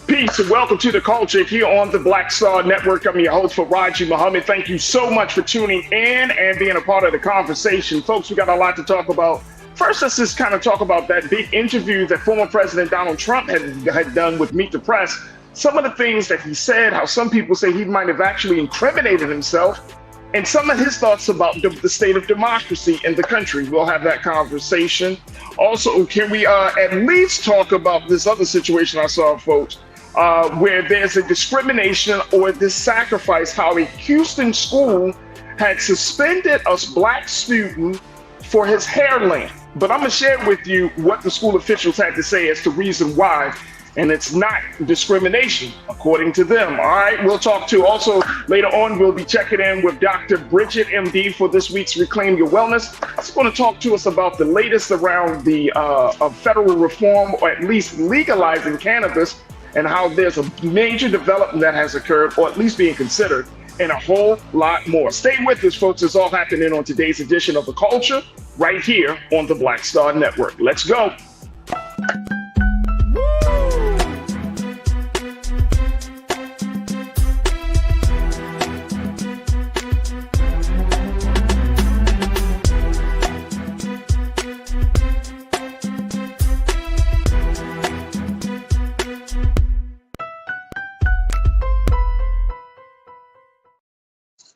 Peace and welcome to the culture here on the Black Star Network. I'm your host, Farajii Muhammad. Thank you so much for tuning in and being a part of the conversation. Folks, we got a lot to talk about. First, let's just kind of talk about that big interview that former President Donald Trump had done with Meet the Press. Some of the things that he said, how some people say he might have actually incriminated himself, and some of his thoughts about the state of democracy in the country. We'll have that conversation. Also, can we at least talk about this other situation I saw, folks, where there's a discrimination or this sacrifice, how a Houston school had suspended a black student for his hair length. But I'm going to share with you what the school officials had to say as to reason why. And it's not discrimination, according to them. All right, we'll talk to also later on. We'll be checking in with Dr. Bridget, MD, for this week's Reclaim Your Wellness. She's going to talk to us about the latest around the federal reform, or at least legalizing cannabis, and how there's a major development that has occurred, or at least being considered, and a whole lot more. Stay with us, folks. It's all happening on today's edition of The Culture, right here on the Black Star Network. Let's go.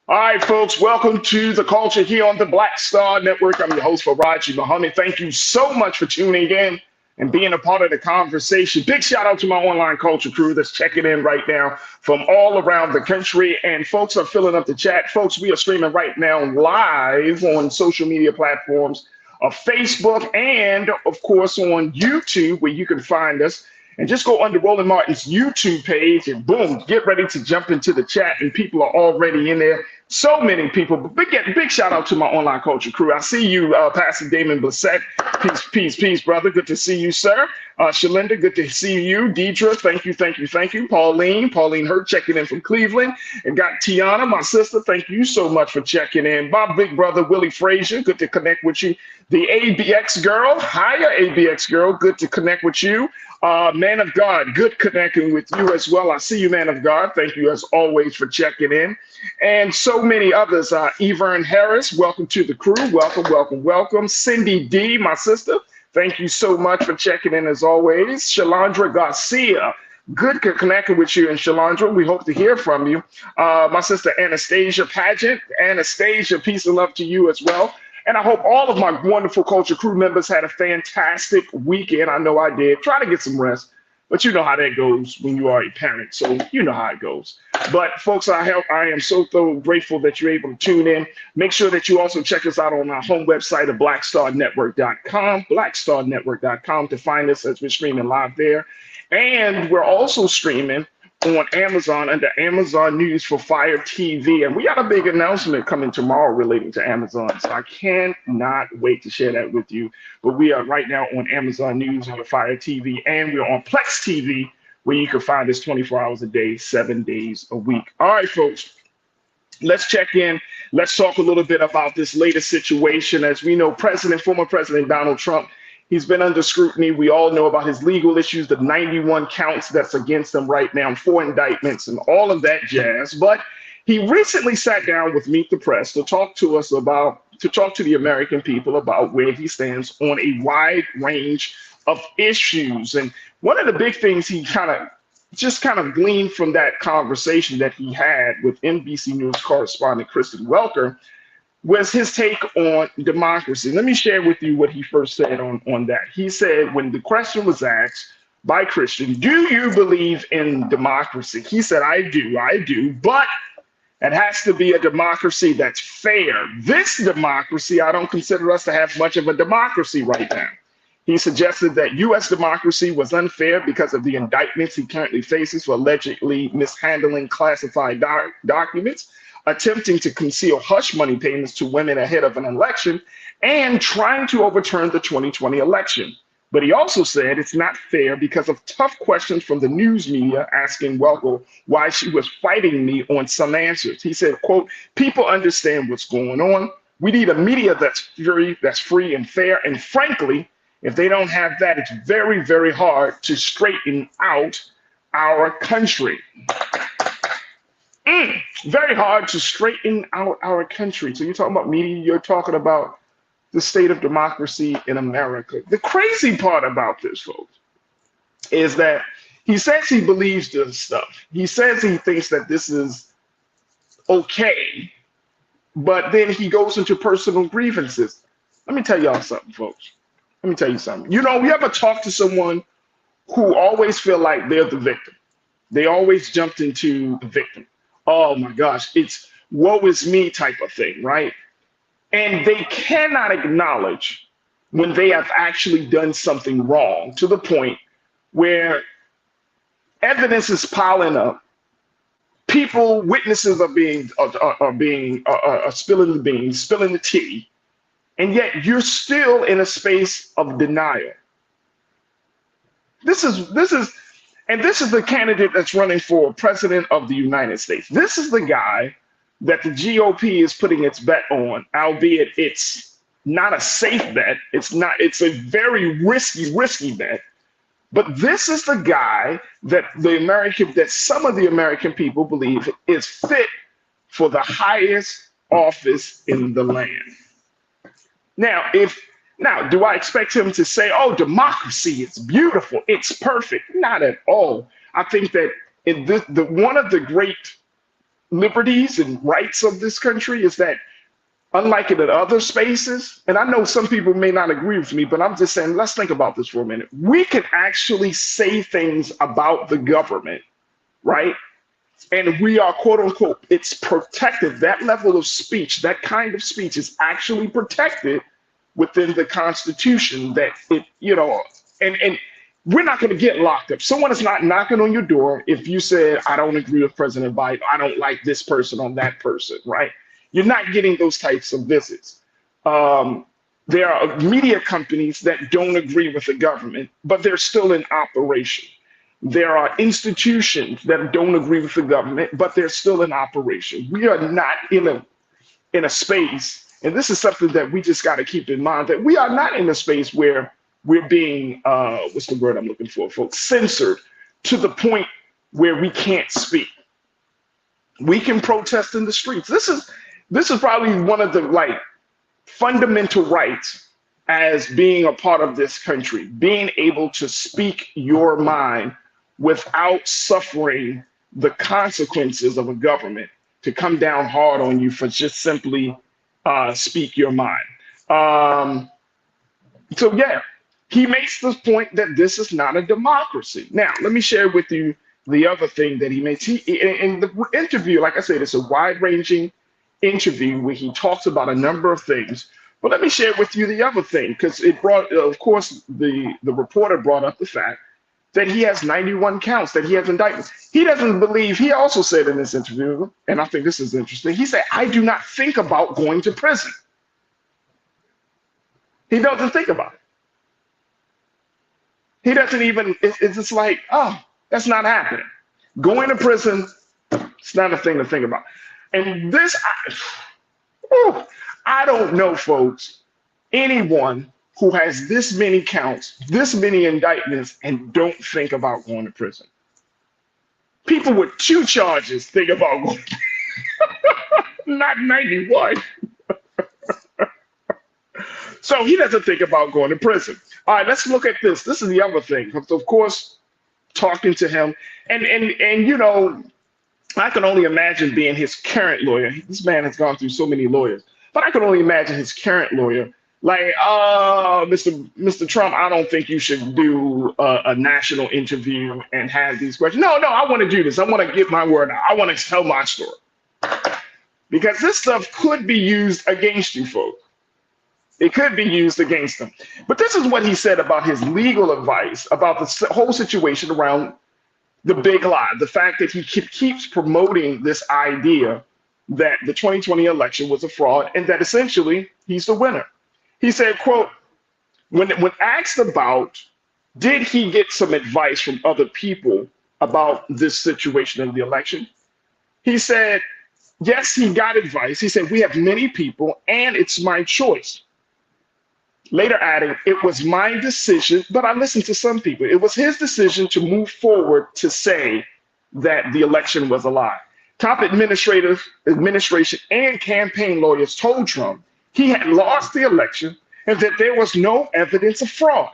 All right, folks, welcome to the culture here on the Black Star Network. I'm your host, Farajii Muhammad. Thank you so much for tuning in and being a part of the conversation. Big shout out to my online culture crew that's checking in right now from all around the country. And folks are filling up the chat. Folks, we are streaming right now live on social media platforms of Facebook and, of course, on YouTube, where you can find us. And just go under Roland Martin's YouTube page and boom, get ready to jump into the chat. And people are already in there. So many people. But big shout out to my online culture crew. I see you, Pastor Damon Blissett. Peace, brother. Good to see you, sir. Shalinda, good to see you. Deidre, thank you. Pauline Hurt checking in from Cleveland. And got Tiana, my sister. Thank you so much for checking in. My big brother, Willie Frazier. Good to connect with you. The ABX girl. Hiya, ABX girl. Good to connect with you. Man of God, good connecting with you as well. I see you, man of God. Thank you as always for checking in. And so many others. Evern Harris, welcome to the crew. Welcome. Cindy D, my sister. Thank you so much for checking in as always. Shalandra Garcia, good connecting with you. And Shalandra, we hope to hear from you. My sister Anastasia Pageant. Anastasia, peace and love to you as well. And I hope all of my wonderful culture crew members had a fantastic weekend. I know I did. Try to get some rest, but you know how that goes when you are a parent. So you know how it goes. But folks, I am so grateful that you're able to tune in. Make sure that you also check us out on our home website at blackstarnetwork.com to find us as we're streaming live there. And we're also streaming on Amazon under Amazon News for Fire TV. And we got a big announcement coming tomorrow relating to Amazon. So I cannot wait to share that with you. But we are right now on Amazon News for Fire TV, and we're on Plex TV, where you can find us 24 hours a day, 7 days a week. All right, folks, let's check in. Let's talk a little bit about this latest situation. As we know, former President Donald Trump, he's been under scrutiny. We all know about his legal issues, the 91 counts that's against him right now, 4 indictments and all of that jazz. But he recently sat down with Meet the Press to talk to the American people about where he stands on a wide range of issues. And one of the big things he kind of gleaned from that conversation that he had with NBC News correspondent Kristen Welker was his take on democracy. Let me share with you what he first said on that. He said, when the question was asked by Christian, do you believe in democracy? He said, I do, but it has to be a democracy that's fair. This democracy, I don't consider us to have much of a democracy right now. He suggested that U.S. democracy was unfair because of the indictments he currently faces for allegedly mishandling classified documents, attempting to conceal hush money payments to women ahead of an election, and trying to overturn the 2020 election. But he also said it's not fair because of tough questions from the news media asking Welker why she was fighting me on some answers. He said, quote, people understand what's going on. We need a media that's free and fair. And frankly, if they don't have that, it's very, very hard to straighten out our country. Very hard to straighten out our country. So you're talking about media, you're talking about the state of democracy in America. The crazy part about this, folks, is that he says he believes this stuff. He says he thinks that this is okay, but then he goes into personal grievances. Let me tell y'all something, folks. Let me tell you something. You know, you ever talk to someone who always feel like they're the victim? They always jumped into the victim. Oh my gosh, it's woe is me type of thing, right? And they cannot acknowledge when they have actually done something wrong to the point where evidence is piling up, people, witnesses are being spilling the beans, spilling the tea, and yet you're still in a space of denial. This is the candidate that's running for president of the United States. This is the guy that the GOP is putting its bet on, albeit it's not a safe bet. It's a very risky bet. But this is the guy that some of the American people believe is fit for the highest office in the land. Now, do I expect him to say, "Oh, democracy, it's beautiful, it's perfect"? Not at all. I think that one of the great liberties and rights of this country is that, unlike it in other spaces, and I know some people may not agree with me, but I'm just saying, let's think about this for a minute. We can actually say things about the government, right? And we are, quote unquote, it's protected. That level of speech, that kind of speech is actually protected within the Constitution, that and we're not going to get locked up. Someone is not knocking on your door if you said, "I don't agree with President Biden. I don't like this person on that person," right? You're not getting those types of visits. There are media companies that don't agree with the government, but they're still in operation. There are institutions that don't agree with the government, but they're still in operation. We are not in a space, and this is something that we just got to keep in mind, that we are not in a space where we're being, what's the word I'm looking for, folks, censored to the point where we can't speak. We can protest in the streets. This is probably one of the fundamental rights as being a part of this country, being able to speak your mind without suffering the consequences of a government to come down hard on you for just simply speak your mind. So yeah, he makes the point that this is not a democracy. Now, let me share with you the other thing that he makes. In the interview, like I said, it's a wide-ranging interview where he talks about a number of things. But let me share with you the other thing, because it brought, of course, the reporter brought up the fact that he has 91 counts, that he has indictments. He doesn't believe, he also said in this interview, and I think this is interesting, he said, "I do not think about going to prison." He doesn't think about it. He doesn't even, it's just like, oh, that's not happening. Going to prison, it's not a thing to think about. And this, I don't know, folks, anyone who has this many counts, this many indictments, and don't think about going to prison. People with 2 charges think about going, not 91. So he doesn't think about going to prison. All right, let's look at this. This is the other thing. Of course, talking to him, and I can only imagine being his current lawyer. This man has gone through so many lawyers, but I can only imagine his current lawyer. Like, Mr. Trump, I don't think you should do a national interview and have these questions. No, I want to do this. I want to get my word out. I want to tell my story. Because this stuff could be used against you, folks. It could be used against him. But this is what he said about his legal advice, about the whole situation around the big lie, the fact that he keeps promoting this idea that the 2020 election was a fraud and that essentially he's the winner. He said, quote, when asked about did he get some advice from other people about this situation of the election, he said, yes, he got advice. He said, we have many people and it's my choice. later adding, "It was my decision, but I listened to some people. It was his decision to move forward to say that the election was a lie." Top administration and campaign lawyers told Trump he had lost the election and that there was no evidence of fraud.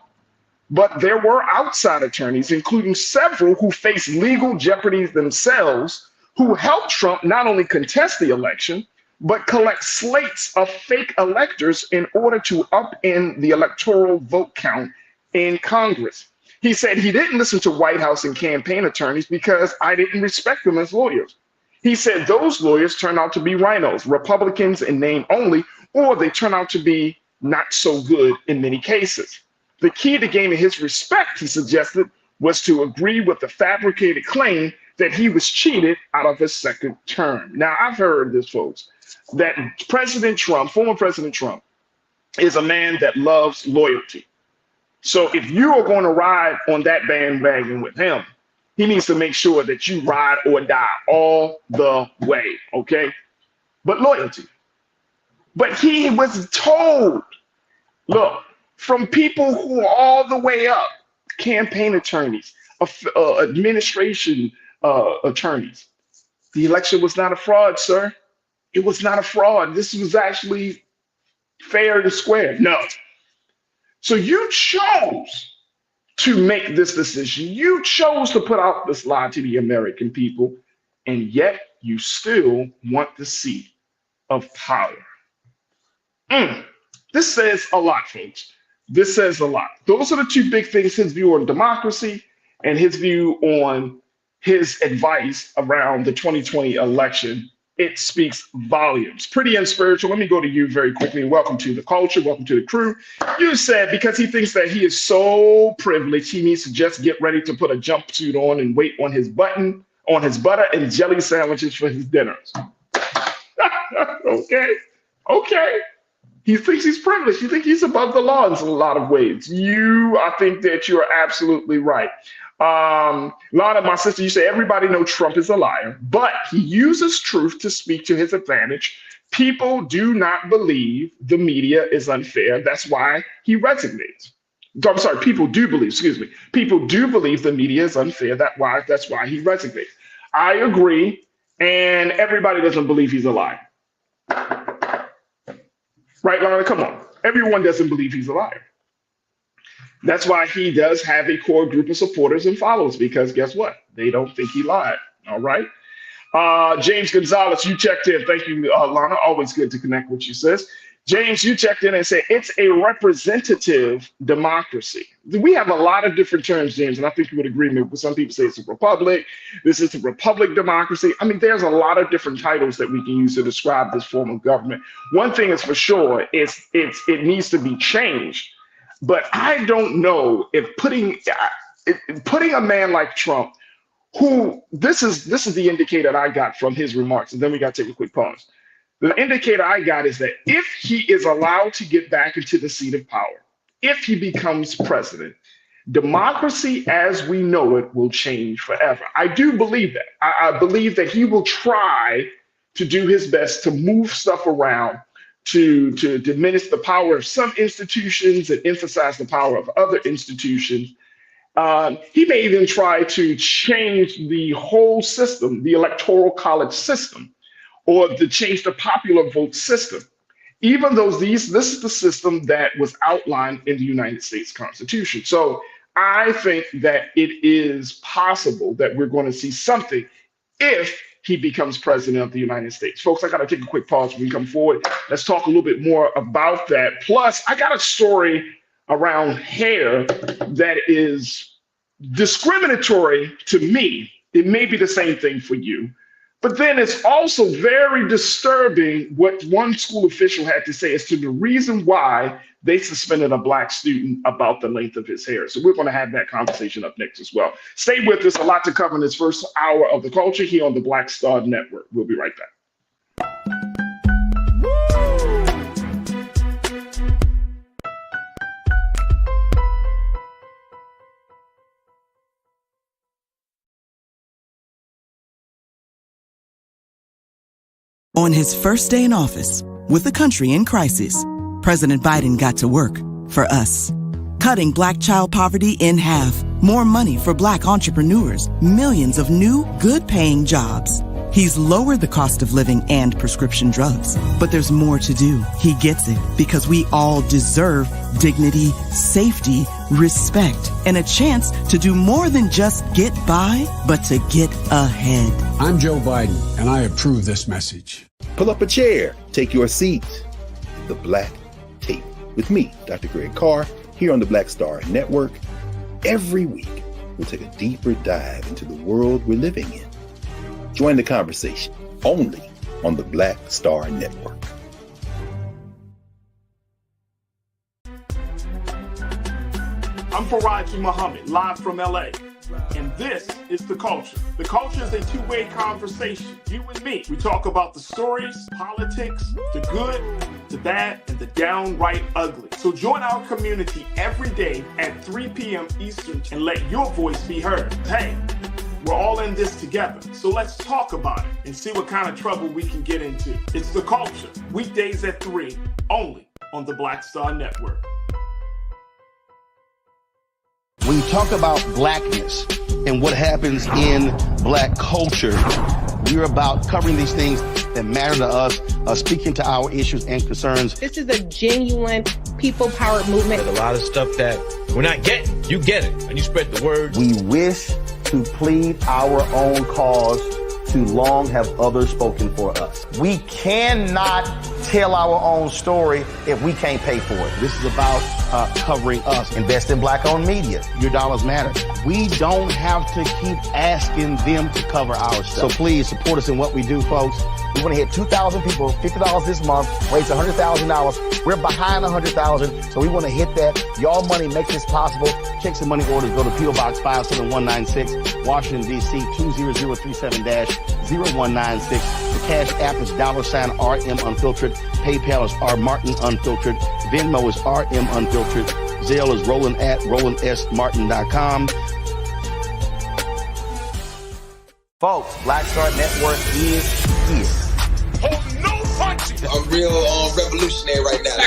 But there were outside attorneys, including several who faced legal jeopardy themselves, who helped Trump not only contest the election, but collect slates of fake electors in order to upend the electoral vote count in Congress. He said he didn't listen to White House and campaign attorneys because I didn't respect them as lawyers. He said those lawyers turn out to be rhinos, Republicans in name only, or they turn out to be not so good in many cases. The key to gaining his respect, he suggested, was to agree with the fabricated claim that he was cheated out of his second term. Now, I've heard this, folks, that President Trump, former President Trump, is a man that loves loyalty. So if you are going to ride on that bandwagon with him, he needs to make sure that you ride or die all the way, okay? But loyalty. But he was told, look, from people who are all the way up, campaign attorneys, administration attorneys, the election was not a fraud, sir. It was not a fraud. This was actually fair and square. No. So you chose to make this decision. You chose to put out this lie to the American people, and yet you still want the seat of power. This says a lot, folks. This says a lot. Those are the two big things: his view on democracy and his view on his advice around the 2020 election. It speaks volumes. Pretty unspiritual. Let me go to you very quickly. Welcome to the culture. Welcome to the crew. You said because he thinks that he is so privileged, he needs to just get ready to put a jumpsuit on and wait on his butter and jelly sandwiches for his dinners. Okay. He thinks he's privileged. He thinks he's above the law in a lot of ways. I think that you're absolutely right. Lana, my sister, you say everybody knows Trump is a liar, but he uses truth to speak to his advantage. People do not believe the media is unfair. That's why he resignates. I'm sorry, people do believe, people do believe the media is unfair. That's why he resignates. I agree, and everybody doesn't believe he's a liar. Right, Lana? Come on. Everyone doesn't believe he's a liar. That's why he does have a core group of supporters and followers, because guess what? They don't think he lied. All right. James Gonzalez, you checked in. Thank you, Lana. Always good to connect with you, sis. James, you checked in and said it's a representative democracy. We have a lot of different terms, James, and I think you would agree with me. Some people say it's a republic. This is a republic democracy. I mean, there's a lot of different titles that we can use to describe this form of government. One thing is for sure, it needs to be changed. But I don't know if putting a man like Trump, who this is the indicator I got from his remarks, and then we got to take a quick pause. The indicator I got is that if he is allowed to get back into the seat of power, if he becomes president, democracy as we know it will change forever. I do believe that. I believe that he will try to do his best to move stuff around, to diminish the power of some institutions and emphasize the power of other institutions. He may even try to change the whole system, the electoral college system, or to change the popular vote system, even though this is the system that was outlined in the United States Constitution. So I think that it is possible that we're going to see something if he becomes president of the United States. Folks, I got to take a quick pause when we come forward. Let's talk a little bit more about that. Plus, I got a story around hair that is discriminatory to me. It may be the same thing for you. But then it's also very disturbing what one school official had to say as to the reason why they suspended a Black student about the length of his hair. So we're going to have that conversation up next as well. Stay with us. A lot to cover in this first hour of the culture here on the Black Star Network. We'll be right back. On his first day in office, with the country in crisis, President Biden got to work, for us. Cutting Black child poverty in half. More money for Black entrepreneurs. Millions of new, good-paying jobs. He's lowered the cost of living and prescription drugs. But there's more to do. He gets it because we all deserve dignity, safety, respect, and a chance to do more than just get by, but to get ahead. I'm Joe Biden, and I approve this message. Pull up a chair. Take your seat. The Black Tape. With me, Dr. Greg Carr, here on the Black Star Network. Every week, we'll take a deeper dive into the world we're living in. Join the conversation only on the Black Star Network. I'm Farajii Muhammad, live from LA. And this is The Culture. The Culture is a two-way conversation. You and me. We talk about the stories, politics, the good, the bad, and the downright ugly. So join our community every day at 3 p.m. Eastern and let your voice be heard. Hey, we're all in this together. So let's talk about it and see what kind of trouble we can get into. It's The Culture, weekdays at 3, only on the Black Star Network. When you talk about blackness and what happens in Black culture, we're about covering these things that matter to us, speaking to our issues and concerns. This is a genuine people-powered movement. There's a lot of stuff that we're not getting. You get it, and you spread the word. We wish to plead our own cause. Too long have others spoken for us. We cannot tell our own story if we can't pay for it. This is about covering us. Invest in Black-owned media. Your dollars matter. We don't have to keep asking them to cover our stuff. So please support us in what we do, folks. We want to hit 2,000 people, $50 this month, raise $100,000. We're behind 100,000, so we want to hit that. Your money makes this possible. Checks and money orders go to P.O. Box 57196, Washington, D.C. 20037-0196. The Cash App is $RM Unfiltered. PayPal is R Martin Unfiltered. Venmo is RM Unfiltered. Zelle is Roland at RolandSMartin.com. Folks, Black Star Network is here. Oh, no punches! I'm real revolutionary right now.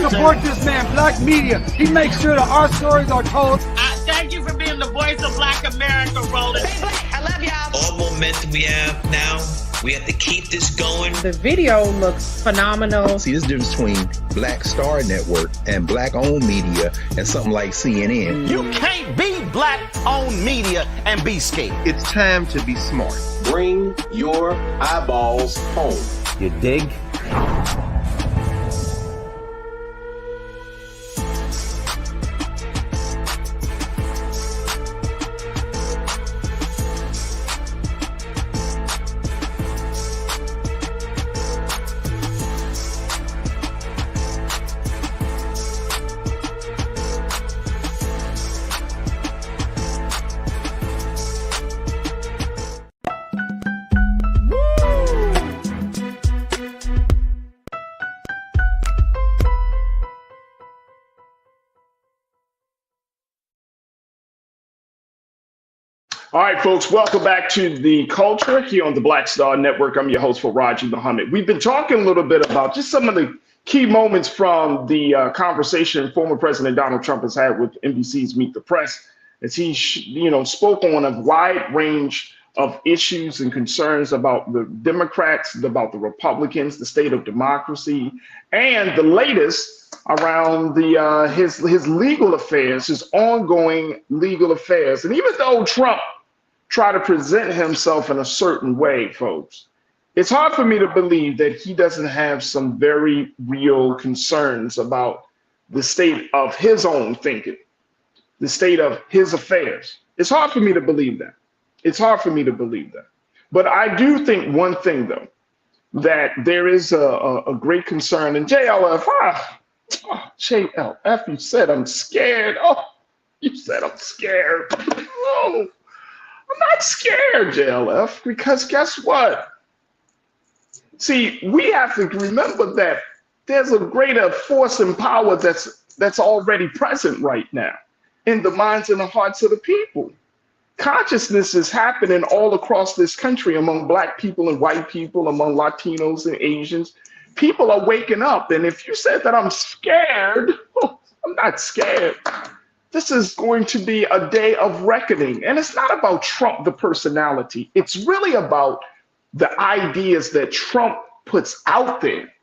Support this man, Black media. He makes sure that our stories are told. Thank you for being the voice of Black America, Roland. I love y'all. All momentum we have now, we have to keep this going. The video looks phenomenal. See, this difference between Black Star Network and Black-owned media and something like CNN. You can't be Black-owned media and be scared. It's time to be smart. Bring your eyeballs home. You dig? All right, folks, welcome back to The Culture here on the Black Star Network. I'm your host, Farajii Muhammad. We've been talking a little bit about just some of the key moments from the conversation former President Donald Trump has had with NBC's Meet the Press, as he spoke on a wide range of issues and concerns about the Democrats, about the Republicans, the state of democracy, and the latest around his legal affairs, his ongoing legal affairs. And even though Trump tried to present himself in a certain way, folks, it's hard for me to believe that he doesn't have some very real concerns about the state of his own thinking, the state of his affairs. It's hard for me to believe that. It's hard for me to believe that. But I do think one thing, though, that there is a great concern in JLF. JLF, you said I'm scared. Oh, you said I'm scared. Oh, I'm not scared, JLF, because guess what? See, we have to remember that there's a greater force and power that's already present right now in the minds and the hearts of the people. Consciousness is happening all across this country among Black people and white people, among Latinos and Asians. People are waking up. And if you said that I'm scared, I'm not scared. This is going to be a day of reckoning. And it's not about Trump, the personality. It's really about the ideas that Trump puts out there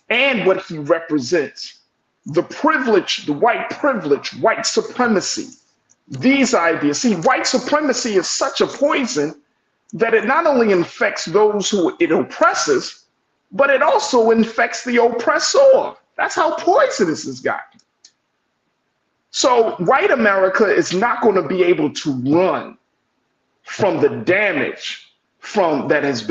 and what he represents. The privilege, the white privilege, white supremacy, these ideas. See, white supremacy is such a poison that it not only infects those who it oppresses, but it also infects the oppressor. That's how poisonous it's gotten. So white America is not going to be able to run from the damage that has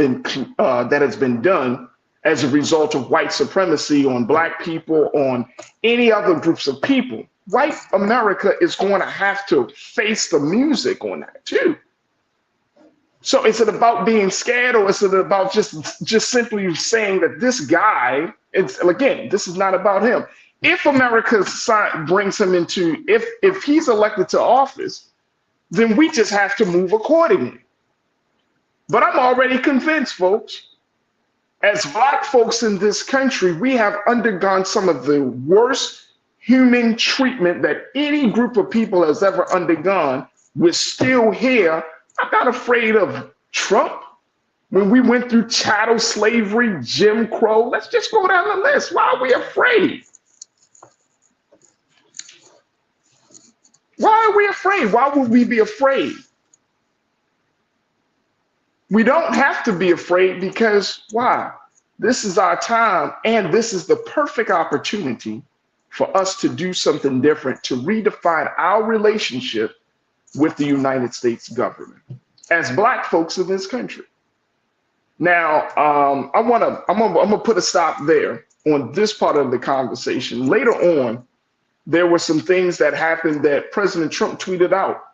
been done as a result of white supremacy on black people, on any other groups of people. White America is going to have to face the music on that too. So is it about being scared, or is it about just simply saying that this guy, again, this is not about him. If America brings him into, if he's elected to office, then we just have to move accordingly. But I'm already convinced, folks, as black folks in this country, we have undergone some of the worst human treatment that any group of people has ever undergone. We're still here. I'm not afraid of Trump. When we went through chattel slavery, Jim Crow, let's just go down the list. Why are we afraid? Why are we afraid? Why would we be afraid? We don't have to be afraid because why? This is our time, and this is the perfect opportunity for us to do something different, to redefine our relationship with the United States government as black folks in this country. Now, I'm gonna put a stop there on this part of the conversation. Later on, there were some things that happened that President Trump tweeted out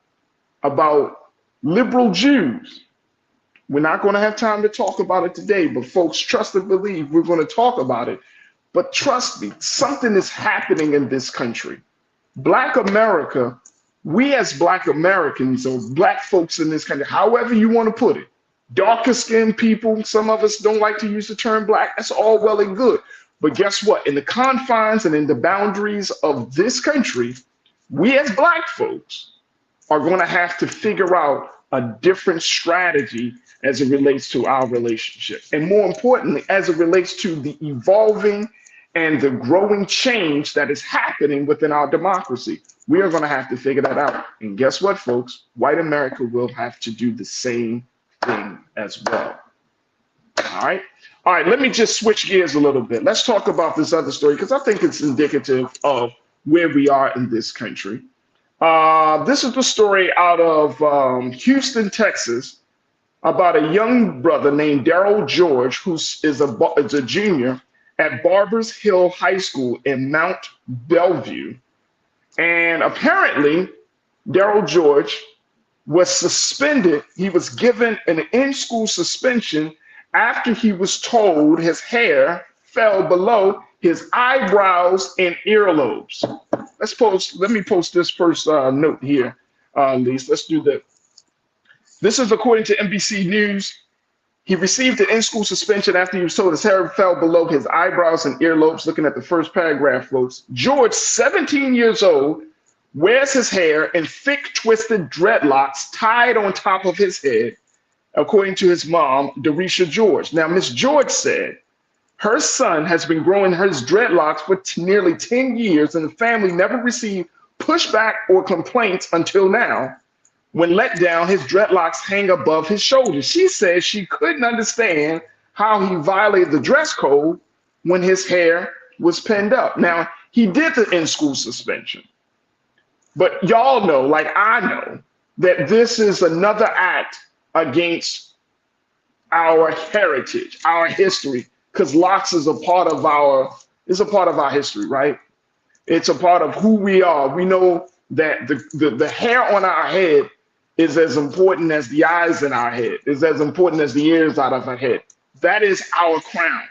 about liberal Jews. We're not going to have time to talk about it today, but folks, trust and believe we're going to talk about it. But trust me, something is happening in this country. Black America, we as Black Americans, or black folks in this country, however you want to put it, darker skinned people, some of us don't like to use the term black, that's all well and good. But guess what? In the confines and in the boundaries of this country, we as black folks are going to have to figure out a different strategy as it relates to our relationship. And more importantly, as it relates to the evolving and the growing change that is happening within our democracy. We are going to have to figure that out. And guess what, folks? White America will have to do the same thing as well. All right. All right, let me just switch gears a little bit. Let's talk about this other story because I think it's indicative of where we are in this country. This is the story out of Houston, Texas, about a young brother named Daryl George, who is a junior at Barbers Hill High School in Mount Bellevue. And apparently, Daryl George was suspended. He was given an in-school suspension after he was told his hair fell below his eyebrows and earlobes. Let me post this first note here, Lise. Let's do that. This is according to NBC News. He received an in-school suspension after he was told his hair fell below his eyebrows and earlobes. Looking at the first paragraph, folks. George, 17 years old, wears his hair in thick, twisted dreadlocks tied on top of his head, according to his mom, Darisha George. Now, Miss George said her son has been growing his dreadlocks for nearly 10 years, and the family never received pushback or complaints until now. When let down, his dreadlocks hang above his shoulders. She says she couldn't understand how he violated the dress code when his hair was pinned up. Now, he did the in-school suspension. But y'all know, like I know, that this is another act against our heritage, our history, because locks is a part of our history, right? It's a part of who we are. We know that the hair on our head is as important as the eyes in our head, is as important as the ears out of our head. That is our crown.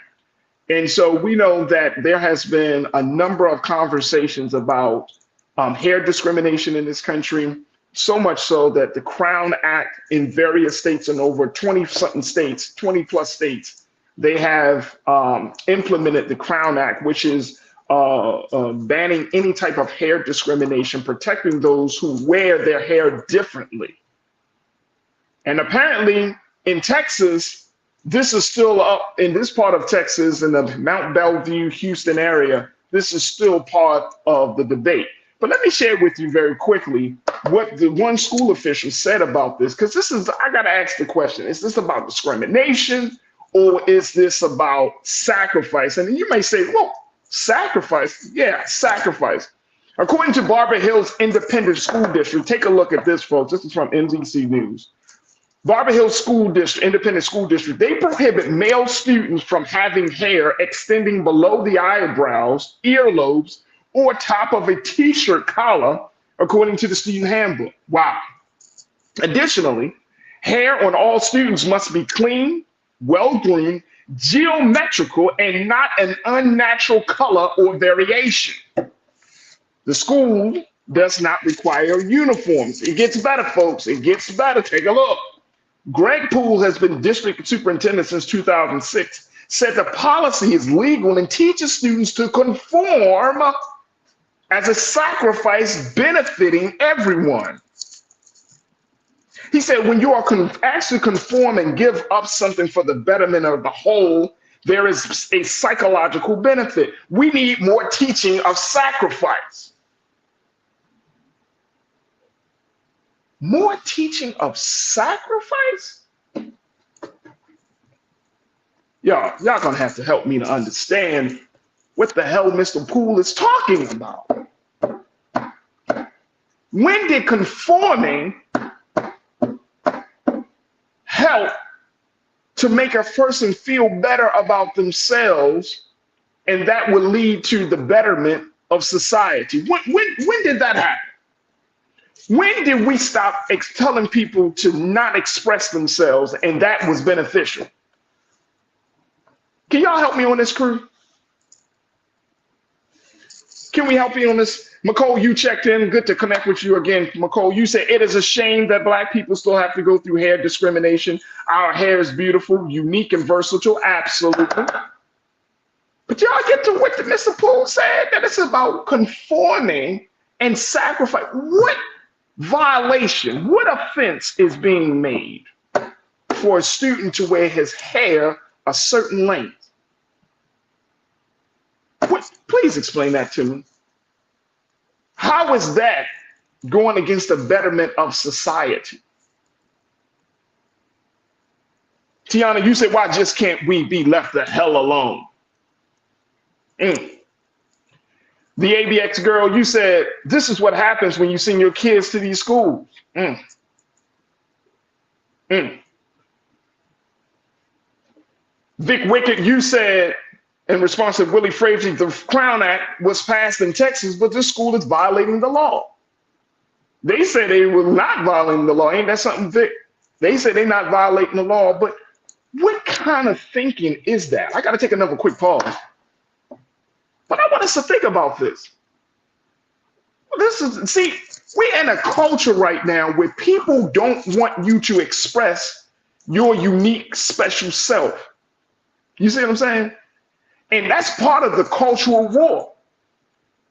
And so we know that there has been a number of conversations about hair discrimination in this country, so much so that the Crown Act in various states and over 20-something states, 20 plus states, they have implemented the Crown Act, which is banning any type of hair discrimination, protecting those who wear their hair differently. And apparently in Texas, this is still up in this part of Texas, in the Mount Bellevue, Houston area. This is still part of the debate. But let me share with you very quickly what the one school official said about this, because I got to ask the question, is this about discrimination or is this about sacrifice? And you may say, well, sacrifice, yeah, sacrifice. According to Barber Hills Independent School District, take a look at this, folks. This is from NBC News. Barber Hills School District, Independent School District, they prohibit male students from having hair extending below the eyebrows, earlobes, or top of a t-shirt collar, according to the student handbook. Wow. Additionally, hair on all students must be clean, well-groomed, geometrical, and not an unnatural color or variation. The school does not require uniforms. It gets better, folks. It gets better. Take a look. Greg Poole has been district superintendent since 2006, said the policy is legal and teaches students to conform as a sacrifice benefiting everyone. He said, when you are actually conform and give up something for the betterment of the whole, there is a psychological benefit. We need more teaching of sacrifice. More teaching of sacrifice? Y'all gonna have to help me to understand what the hell Mr. Poole is talking about. When did conforming help to make a person feel better about themselves, and that would lead to the betterment of society? When did that happen? When did we stop telling people to not express themselves and that was beneficial? Can y'all help me on this, crew? Can we help you on this? McCole, you checked in. Good to connect with you again. McCole, you said it is a shame that Black people still have to go through hair discrimination. Our hair is beautiful, unique, and versatile. Absolutely. But y'all get to what Mr. Poole said, that it's about conforming and sacrifice. What violation, what offense is being made for a student to wear his hair a certain length? Please explain that to me. How is that going against the betterment of society? Tiana, you said, why just can't we be left the hell alone? The ABX girl, you said, this is what happens when you send your kids to these schools. Vic Wicked, you said, in response to Willie Frazee, the Crown Act was passed in Texas, but this school is violating the law. They say they were not violating the law. Ain't that something, Vic? They say they're not violating the law, but what kind of thinking is that? I got to take another quick pause. But I want us to think about this. See, we're in a culture right now where people don't want you to express your unique, special self. You see what I'm saying? And that's part of the cultural war.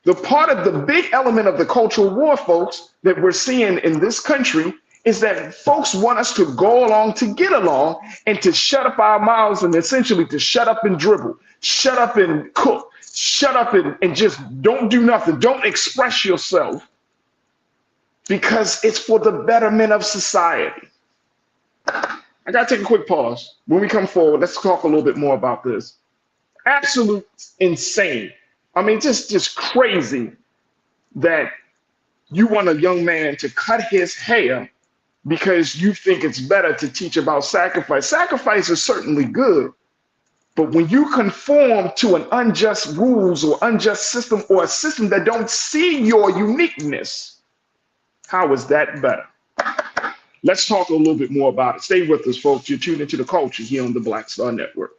The part of the big element of the cultural war, folks, that we're seeing in this country is that folks want us to go along to get along and to shut up our mouths and essentially to shut up and dribble, shut up and cook, shut up and just don't do nothing. Don't express yourself because it's for the betterment of society. I got to take a quick pause. When we come forward, let's talk a little bit more about this. Absolute insane. I mean, just crazy that you want a young man to cut his hair because you think it's better to teach about sacrifice. Sacrifice is certainly good, but when you conform to an unjust rules or unjust system or a system that don't see your uniqueness, how is that better? Let's talk a little bit more about it. Stay with us, folks. You're tuned into The Culture here on the Black Star Network.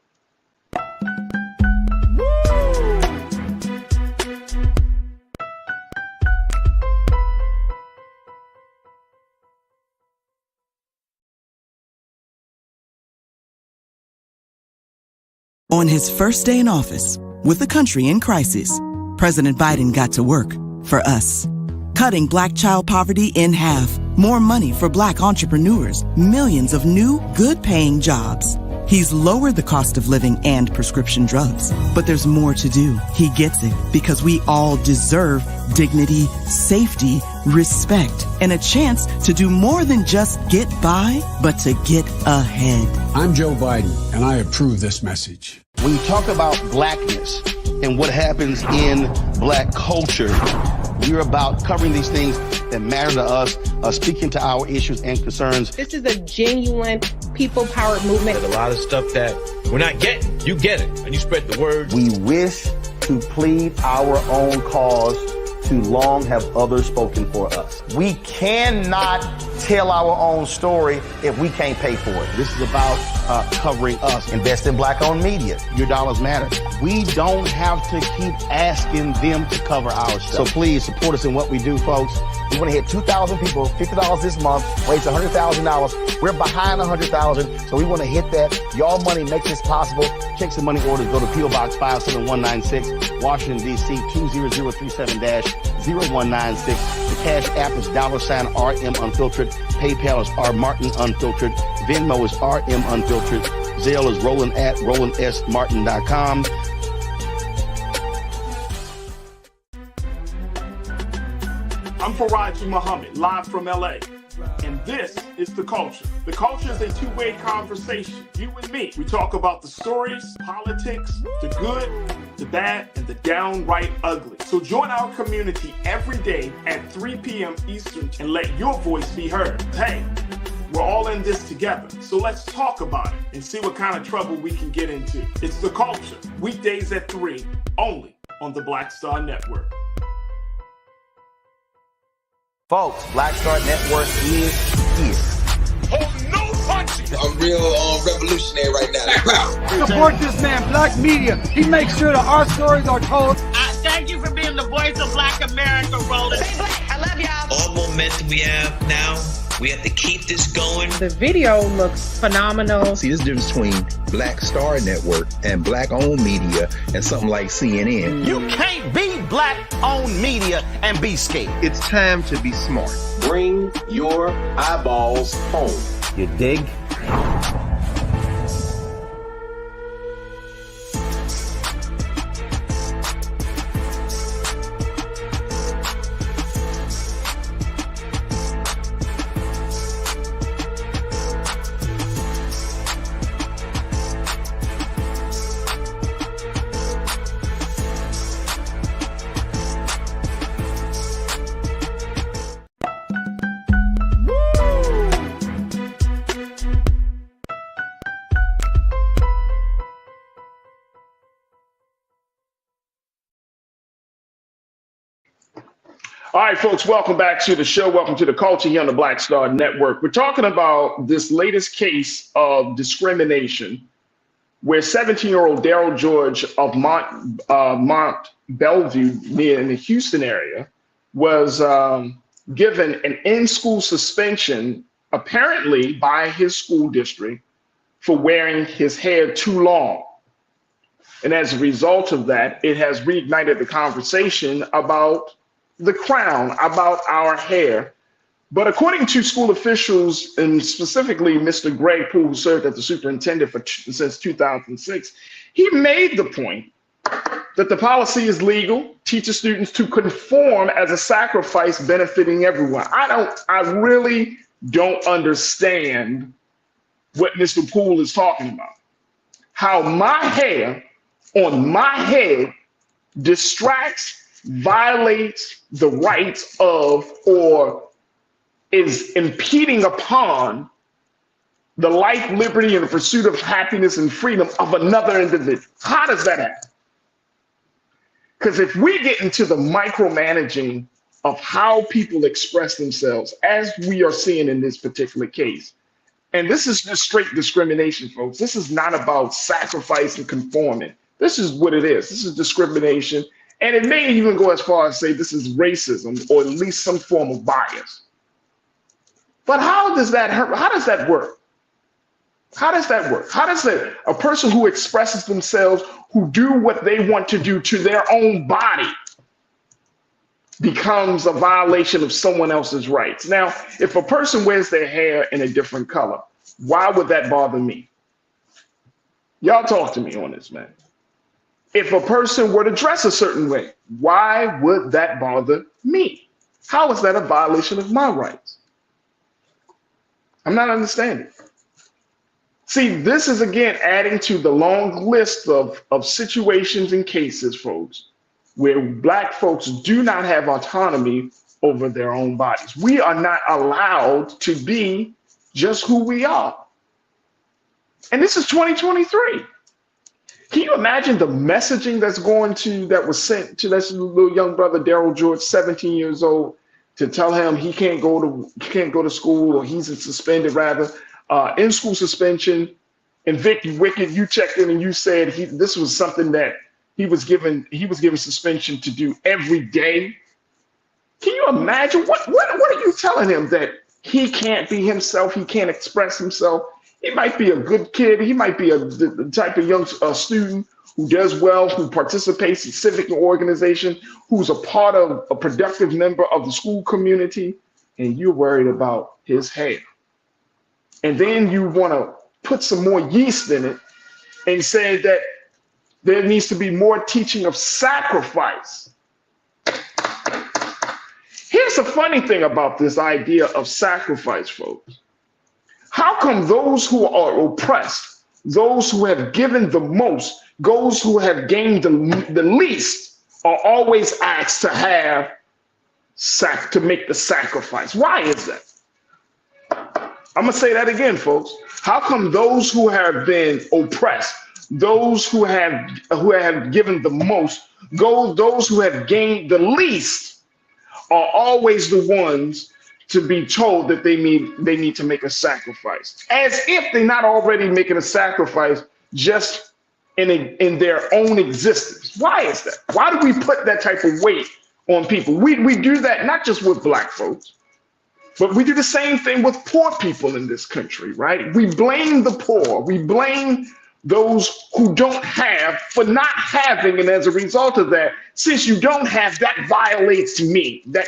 On his first day in office, with the country in crisis, President Biden got to work for us. Cutting Black child poverty in half. More money for Black entrepreneurs. Millions of new, good-paying jobs. He's lowered the cost of living and prescription drugs. But there's more to do. He gets it because we all deserve dignity, safety, respect, and a chance to do more than just get by, but to get ahead. I'm Joe Biden, and I approve this message. When you talk about blackness and what happens in black culture, we're about covering these things that matter to us, speaking to our issues and concerns. This is a genuine people-powered movement. There's a lot of stuff that we're not getting. You get it, and you spread the word. We wish to plead our own cause. Too long have others spoken for us. We cannot tell our own story if we can't pay for it. This is about covering us. Invest in Black-owned media. Your dollars matter. We don't have to keep asking them to cover our stuff. So please support us in what we do, folks. We want to hit 2,000 people, $50 this month, raise $100,000. We're behind 100,000, so we want to hit that. Y'all money makes this possible. Checks and money orders go to P.O. Box 57196, Washington, D.C. 20037-0196. The Cash App is $RM Unfiltered. PayPal is R Martin Unfiltered. Venmo is RM Unfiltered. Zelle is Roland at RolandSMartin.com. I'm Farajii Muhammad, live from LA. And this is The Culture. The Culture is a two-way conversation. You and me. We talk about the stories, politics, the good, the bad, and the downright ugly. So join our community every day at 3 p.m. Eastern and let your voice be heard. Hey, we're all in this together. So let's talk about it and see what kind of trouble we can get into. It's The Culture. Weekdays at 3, only on the Black Star Network. Folks, Black Star Network is here. Oh, no punching! I'm real revolutionary right now. Support this man, Black Media. He makes sure that our stories are told. Thank you for being the voice of Black America, Roland. Stay black. I love y'all. All momentum we have now, we have to keep this going. The video looks phenomenal. See, this difference between Black Star Network and Black-owned media and something like CNN. You can't be Black-owned media and be scared. It's time to be smart. Bring your eyeballs home. You dig? All right, folks, welcome back to the show. Welcome to The Culture here on the Black Star Network. We're talking about this latest case of discrimination where 17-year-old Daryl George of Mont Bellevue, near in the Houston area, was given an in-school suspension, apparently by his school district, for wearing his hair too long. And as a result of that, it has reignited the conversation about the crown, about our hair. But according to school officials, and specifically Mr. Greg Poole, who served as the superintendent since 2006, he made the point that the policy is legal, teaches students to conform as a sacrifice benefiting everyone. I really don't understand what Mr. Poole is talking about. How my hair on my head distracts, violates the rights of, or is impeding upon the life, liberty, and the pursuit of happiness and freedom of another individual. How does that happen? Because if we get into the micromanaging of how people express themselves, as we are seeing in this particular case, and this is just straight discrimination, folks. This is not about sacrifice and conforming. This is what it is. This is discrimination. And it may even go as far as say this is racism, or at least some form of bias. But how does that hurt? How does that work? How does that work? How does a person who expresses themselves, who do what they want to do to their own body, becomes a violation of someone else's rights. Now, if a person wears their hair in a different color, why would that bother me? Y'all talk to me on this, man. If a person were to dress a certain way, why would that bother me? How is that a violation of my rights? I'm not understanding. See, this is again adding to the long list of situations and cases, folks, where Black folks do not have autonomy over their own bodies. We are not allowed to be just who we are. And this is 2023. Can you imagine the messaging that was sent to this little young brother, Daryl George, 17 years old, to tell him he can't go to school, or he's suspended rather, in school suspension. And Vic Wicked, you checked in and you said this was something that he was given suspension to do every day. Can you imagine what are you telling him, that he can't be himself, he can't express himself? He might be a good kid. He might be the type of young student who does well, who participates in civic organization, who's a part of a productive member of the school community, and you're worried about his hair. And then you want to put some more yeast in it and say that there needs to be more teaching of sacrifice. Here's the funny thing about this idea of sacrifice, folks. How come those who are oppressed, those who have given the most, those who have gained the least, are always asked to make the sacrifice? Why is that? I'm gonna say that again, folks. How come those who have been oppressed, those who have given the most, those who have gained the least, are always the ones to be told that they need to make a sacrifice, as if they're not already making a sacrifice just in their own existence? Why is that? Why do we put that type of weight on people? We do that not just with Black folks, but we do the same thing with poor people in this country, right? We blame the poor. We blame those who don't have for not having, and as a result of that, since you don't have, that violates me. That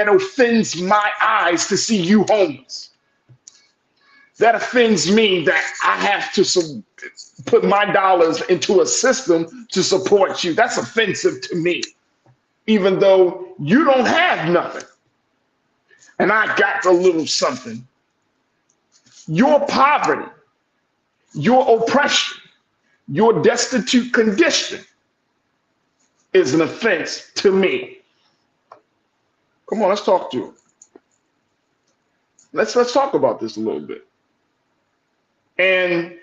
offends my eyes to see you homeless. That offends me that I have to put my dollars into a system to support you. That's offensive to me, even though you don't have nothing and I got a little something. Your poverty, your oppression, your destitute condition is an offense to me. Come on, let's talk to it. Let's talk about this a little bit. And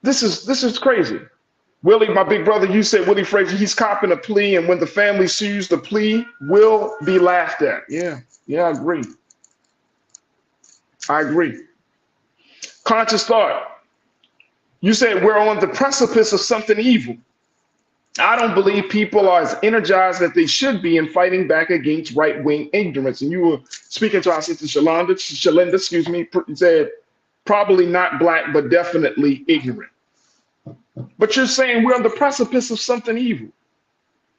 this is crazy. Willie, my big brother, you said Willie Frazier, he's copping a plea, and when the family sues, the plea will be laughed at. Yeah, I agree. Conscious thought. You said we're on the precipice of something evil. I don't believe people are as energized as they should be in fighting back against right-wing ignorance. And you were speaking to our sister Shalinda, said probably not Black, but definitely ignorant. But you're saying we're on the precipice of something evil.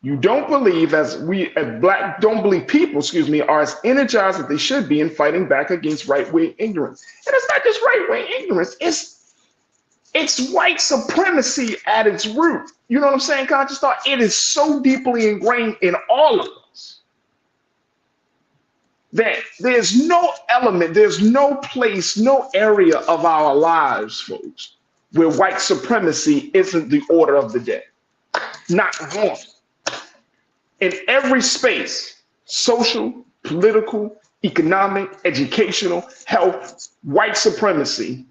You don't believe, as Black don't believe people, are as energized as they should be in fighting back against right-wing ignorance. And it's not just right-wing ignorance, it's white supremacy at its root. You know what I'm saying, Conscious Thought? It is so deeply ingrained in all of us that there's no element, there's no place, no area of our lives, folks, where white supremacy isn't the order of the day. Not one. In every space, social, political, economic, educational, health, white supremacy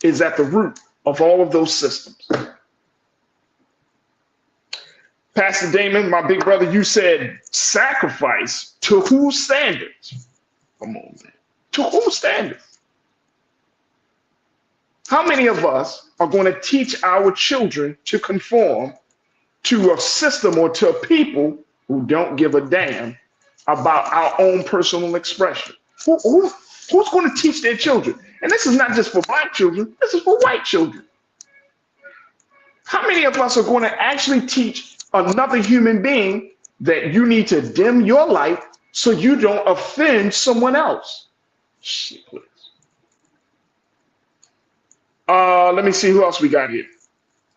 is at the root of all of those systems. Pastor Damon, my big brother, you said sacrifice to whose standards? Come on, man. To whose standards? How many of us are going to teach our children to conform to a system or to a people who don't give a damn about our own personal expression? Who's going to teach their children? And this is not just for Black children, this is for white children. How many of us are going to actually teach another human being that you need to dim your light so you don't offend someone else. Shit. Let me see who else we got here.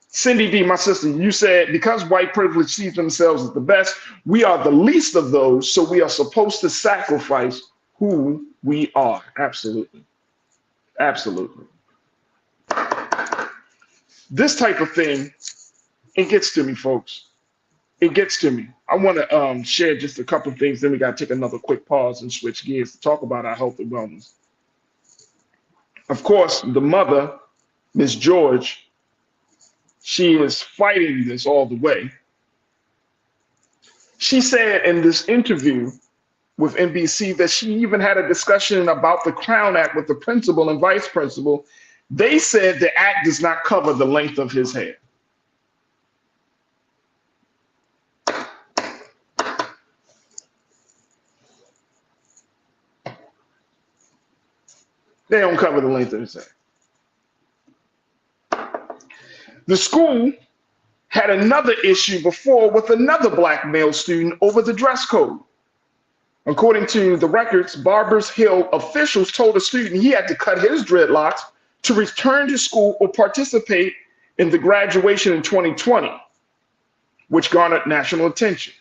Cindy D, my sister, you said, because white privilege sees themselves as the best, we are the least of those, so we are supposed to sacrifice who we are. Absolutely. Absolutely. This type of thing, it gets to me, folks. It gets to me. I want to share just a couple of things, then we got to take another quick pause and switch gears to talk about our health and wellness. Of course, the mother, Miss George, she is fighting this all the way. She said in this interview with NBC that she even had a discussion about the Crown Act with the principal and vice principal. They said the act does not cover the length of his hair. They don't cover the length of his hair. The school had another issue before with another black male student over the dress code. According to the records, Barbers Hill officials told a student he had to cut his dreadlocks to return to school or participate in the graduation in 2020, which garnered national attention.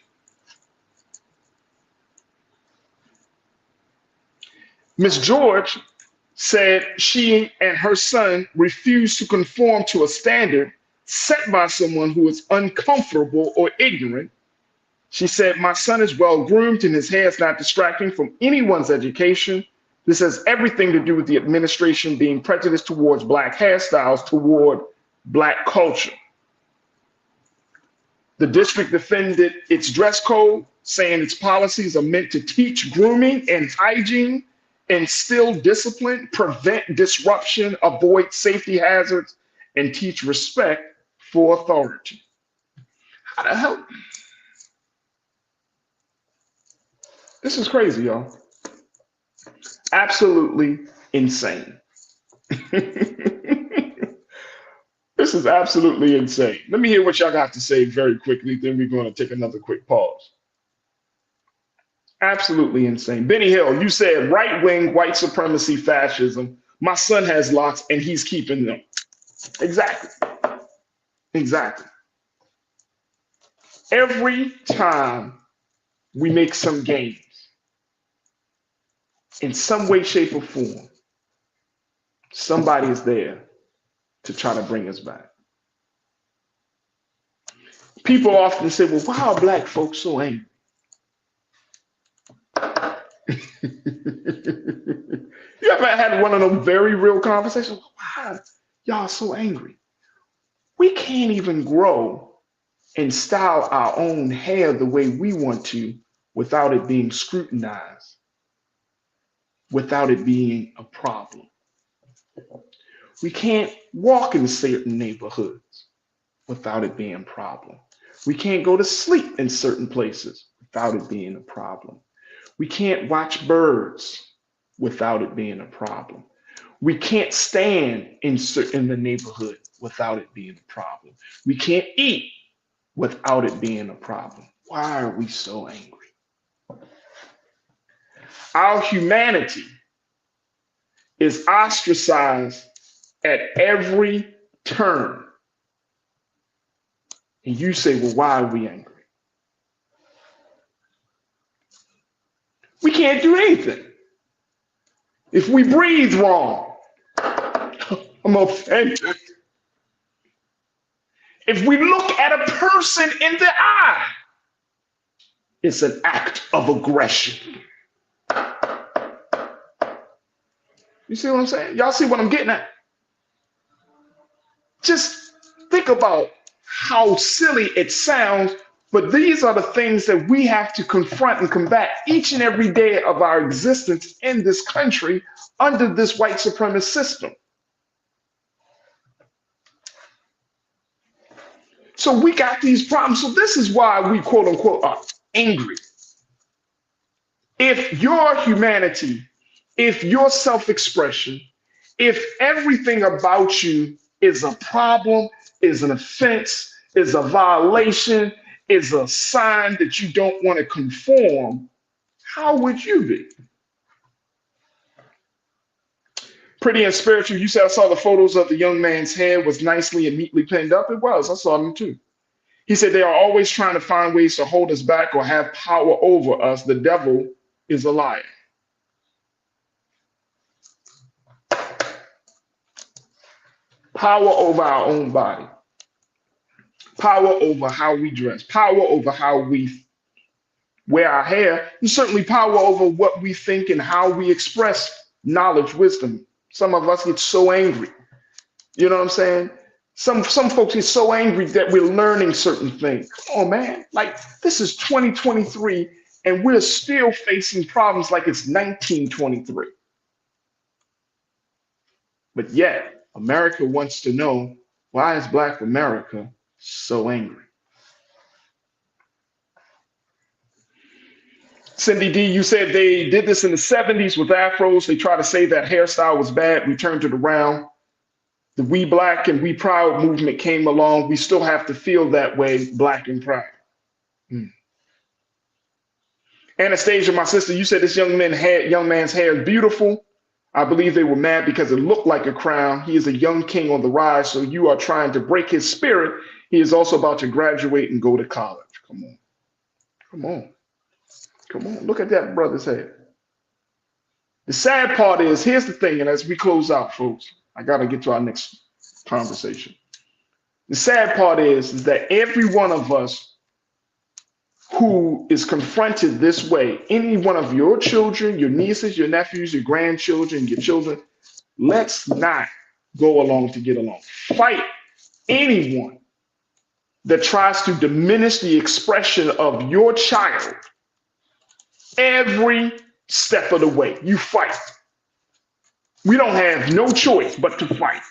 Ms. George said she and her son refused to conform to a standard set by someone who is uncomfortable or ignorant. She said, my son is well groomed and his hair is not distracting from anyone's education. This has everything to do with the administration being prejudiced towards black hairstyles, toward black culture. The district defended its dress code, saying its policies are meant to teach grooming and hygiene, instill discipline, prevent disruption, avoid safety hazards, and teach respect for authority. How the hell? This is crazy, y'all. Absolutely insane. This is absolutely insane. Let me hear what y'all got to say very quickly, then we're going to take another quick pause. Absolutely insane. Benny Hill, you said right-wing white supremacy fascism. My son has locks and he's keeping them. Exactly. Exactly. Every time we make some gains, in some way, shape, or form, somebody is there to try to bring us back. People often say, well, why are black folks so angry? You ever had one of those very real conversations? Why are y'all so angry? We can't even grow and style our own hair the way we want to without it being scrutinized, without it being a problem. We can't walk in certain neighborhoods without it being a problem. We can't go to sleep in certain places without it being a problem. We can't watch birds without it being a problem. We can't stand in the neighborhood without it being a problem. We can't eat without it being a problem. Why are we so angry? Our humanity is ostracized at every turn. And you say, well, why are we angry? We can't do anything. If we breathe wrong, I'm offended. If we look at a person in the eye, it's an act of aggression. You see what I'm saying? Y'all see what I'm getting at? Just think about how silly it sounds, but these are the things that we have to confront and combat each and every day of our existence in this country under this white supremacist system. So we got these problems. So this is why we, quote unquote, are angry. If your humanity, if your self-expression, if everything about you is a problem, is an offense, is a violation, is a sign that you don't want to conform, how would you be? Pretty and spiritual. You said I saw the photos of the young man's hair was nicely and neatly pinned up. It was. I saw them too. He said they are always trying to find ways to hold us back or have power over us. The devil is a liar. Power over our own body. Power over how we dress. Power over how we wear our hair. And certainly power over what we think and how we express knowledge, wisdom. Some of us get so angry. You know what I'm saying? Some folks get so angry that we're learning certain things. Come on, man. Like, this is 2023 and we're still facing problems like it's 1923. But yet, America wants to know, why is Black America so angry? Cindy D, you said they did this in the 70s with afros. They tried to say that hairstyle was bad. We turned it around. The We Black and We Proud movement came along. We still have to feel that way, Black and proud. Anastasia, my sister, you said this young man's hair is beautiful. I believe they were mad because it looked like a crown. He is a young king on the rise, so you are trying to break his spirit. He is also about to graduate and go to college. Come on. Come on. Come on. Look at that brother's hair. The sad part is, here's the thing, and as we close out, folks, I got to get to our next conversation. The sad part is that every one of us who is confronted this way, any one of your children, your nieces, your nephews, your grandchildren, your children, let's not go along to get along. Fight anyone that tries to diminish the expression of your child every step of the way. You fight. We don't have no choice but to fight.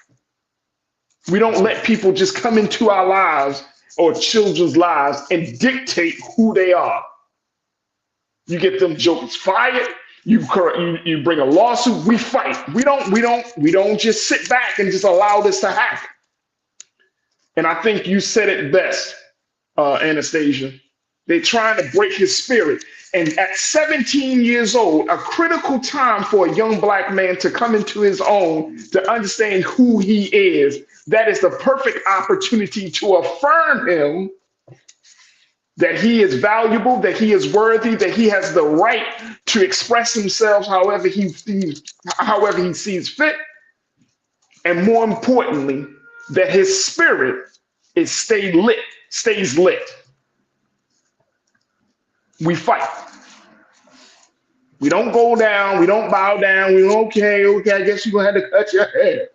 We don't let people just come into our lives or children's lives and dictate who they are. You get them jokers fired. You bring a lawsuit. We fight. We don't just sit back and just allow this to happen. And I think you said it best, Anastasia. They're trying to break his spirit. And at 17 years old, a critical time for a young Black man to come into his own, to understand who he is, that is the perfect opportunity to affirm him that he is valuable, that he is worthy, that he has the right to express himself however he sees fit. And more importantly, that his spirit stays lit. We fight. We don't go down. We don't bow down. We don't, okay, I guess you're going to have to cut your hair.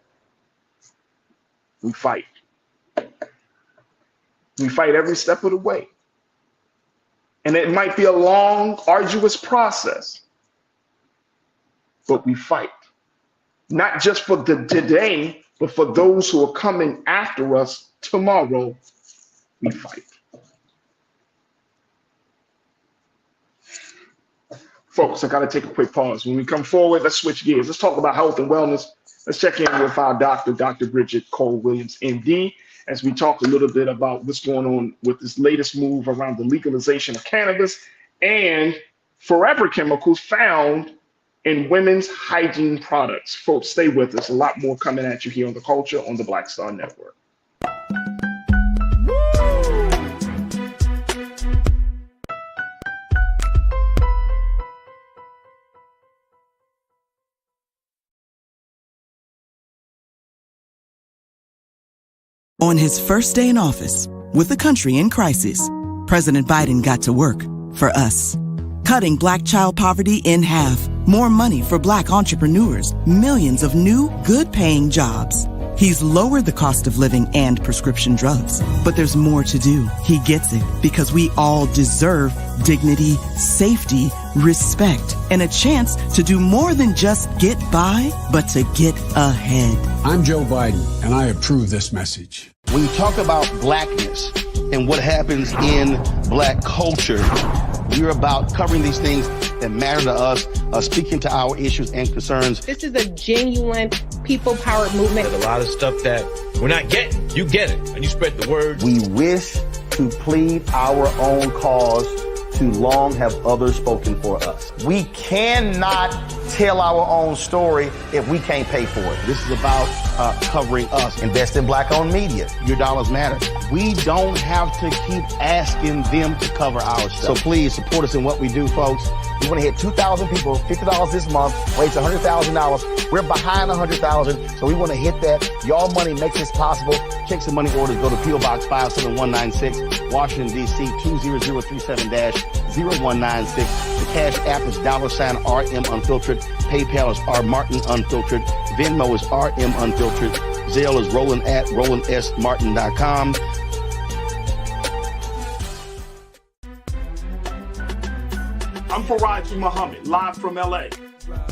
We fight. We fight every step of the way. And it might be a long, arduous process, but we fight. Not just for today, but for those who are coming after us tomorrow, we fight. Folks, I got to take a quick pause. When we come forward, let's switch gears. Let's talk about health and wellness. Let's check in with our doctor, Dr. Bridget Cole-Williams, MD, as we talk a little bit about what's going on with this latest move around the legalization of cannabis and forever chemicals found in women's hygiene products. Folks, stay with us. A lot more coming at you here on The Culture on the Black Star Network. On his first day in office, with the country in crisis, President Biden got to work for us. Cutting Black child poverty in half, more money for Black entrepreneurs, millions of new, good-paying jobs. He's lowered the cost of living and prescription drugs. But there's more to do. He gets it because we all deserve dignity, safety, respect, and a chance to do more than just get by, but to get ahead. I'm Joe Biden, and I approve this message. When you talk about Blackness and what happens in Black culture, we're about covering these things that matter to us, speaking to our issues and concerns. This is a genuine people-powered movement. There's a lot of stuff that we're not getting. You get it, and you spread the word. We wish to plead our own cause. Too long have others spoken for us. We cannot tell our own story if we can't pay for it. This is about covering us. Invest in black-owned media. Your dollars matter. We don't have to keep asking them to cover our stuff. So please support us in what we do, folks. We want to hit 2,000 people, $50 this month, raise $100,000. We're behind 100,000, so we want to hit that. Y'all money makes this possible. Check some money orders. Go to P.O. Box 57196, Washington, D.C. 20037-0196. The Cash App is $RM Unfiltered. PayPal is R Martin Unfiltered. Venmo is RM Unfiltered. Zelle is Roland at RolandSMartin.com. I'm Farajii Muhammad, live from LA.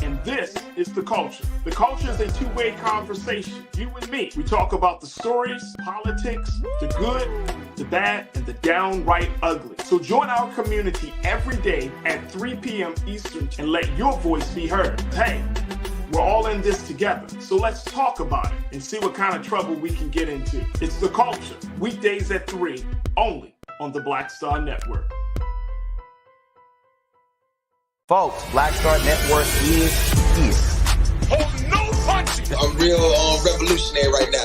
And this is The Culture. The Culture is a two-way conversation. You and me. We talk about the stories, politics, the good, the bad, and the downright ugly. So join our community every day at 3 p.m. Eastern and let your voice be heard. Hey, we're all in this together. So let's talk about it and see what kind of trouble we can get into. It's The Culture, weekdays at 3, only on the Black Star Network. Folks, Black Star Network is here. Oh, no punching. I'm real revolutionary right now.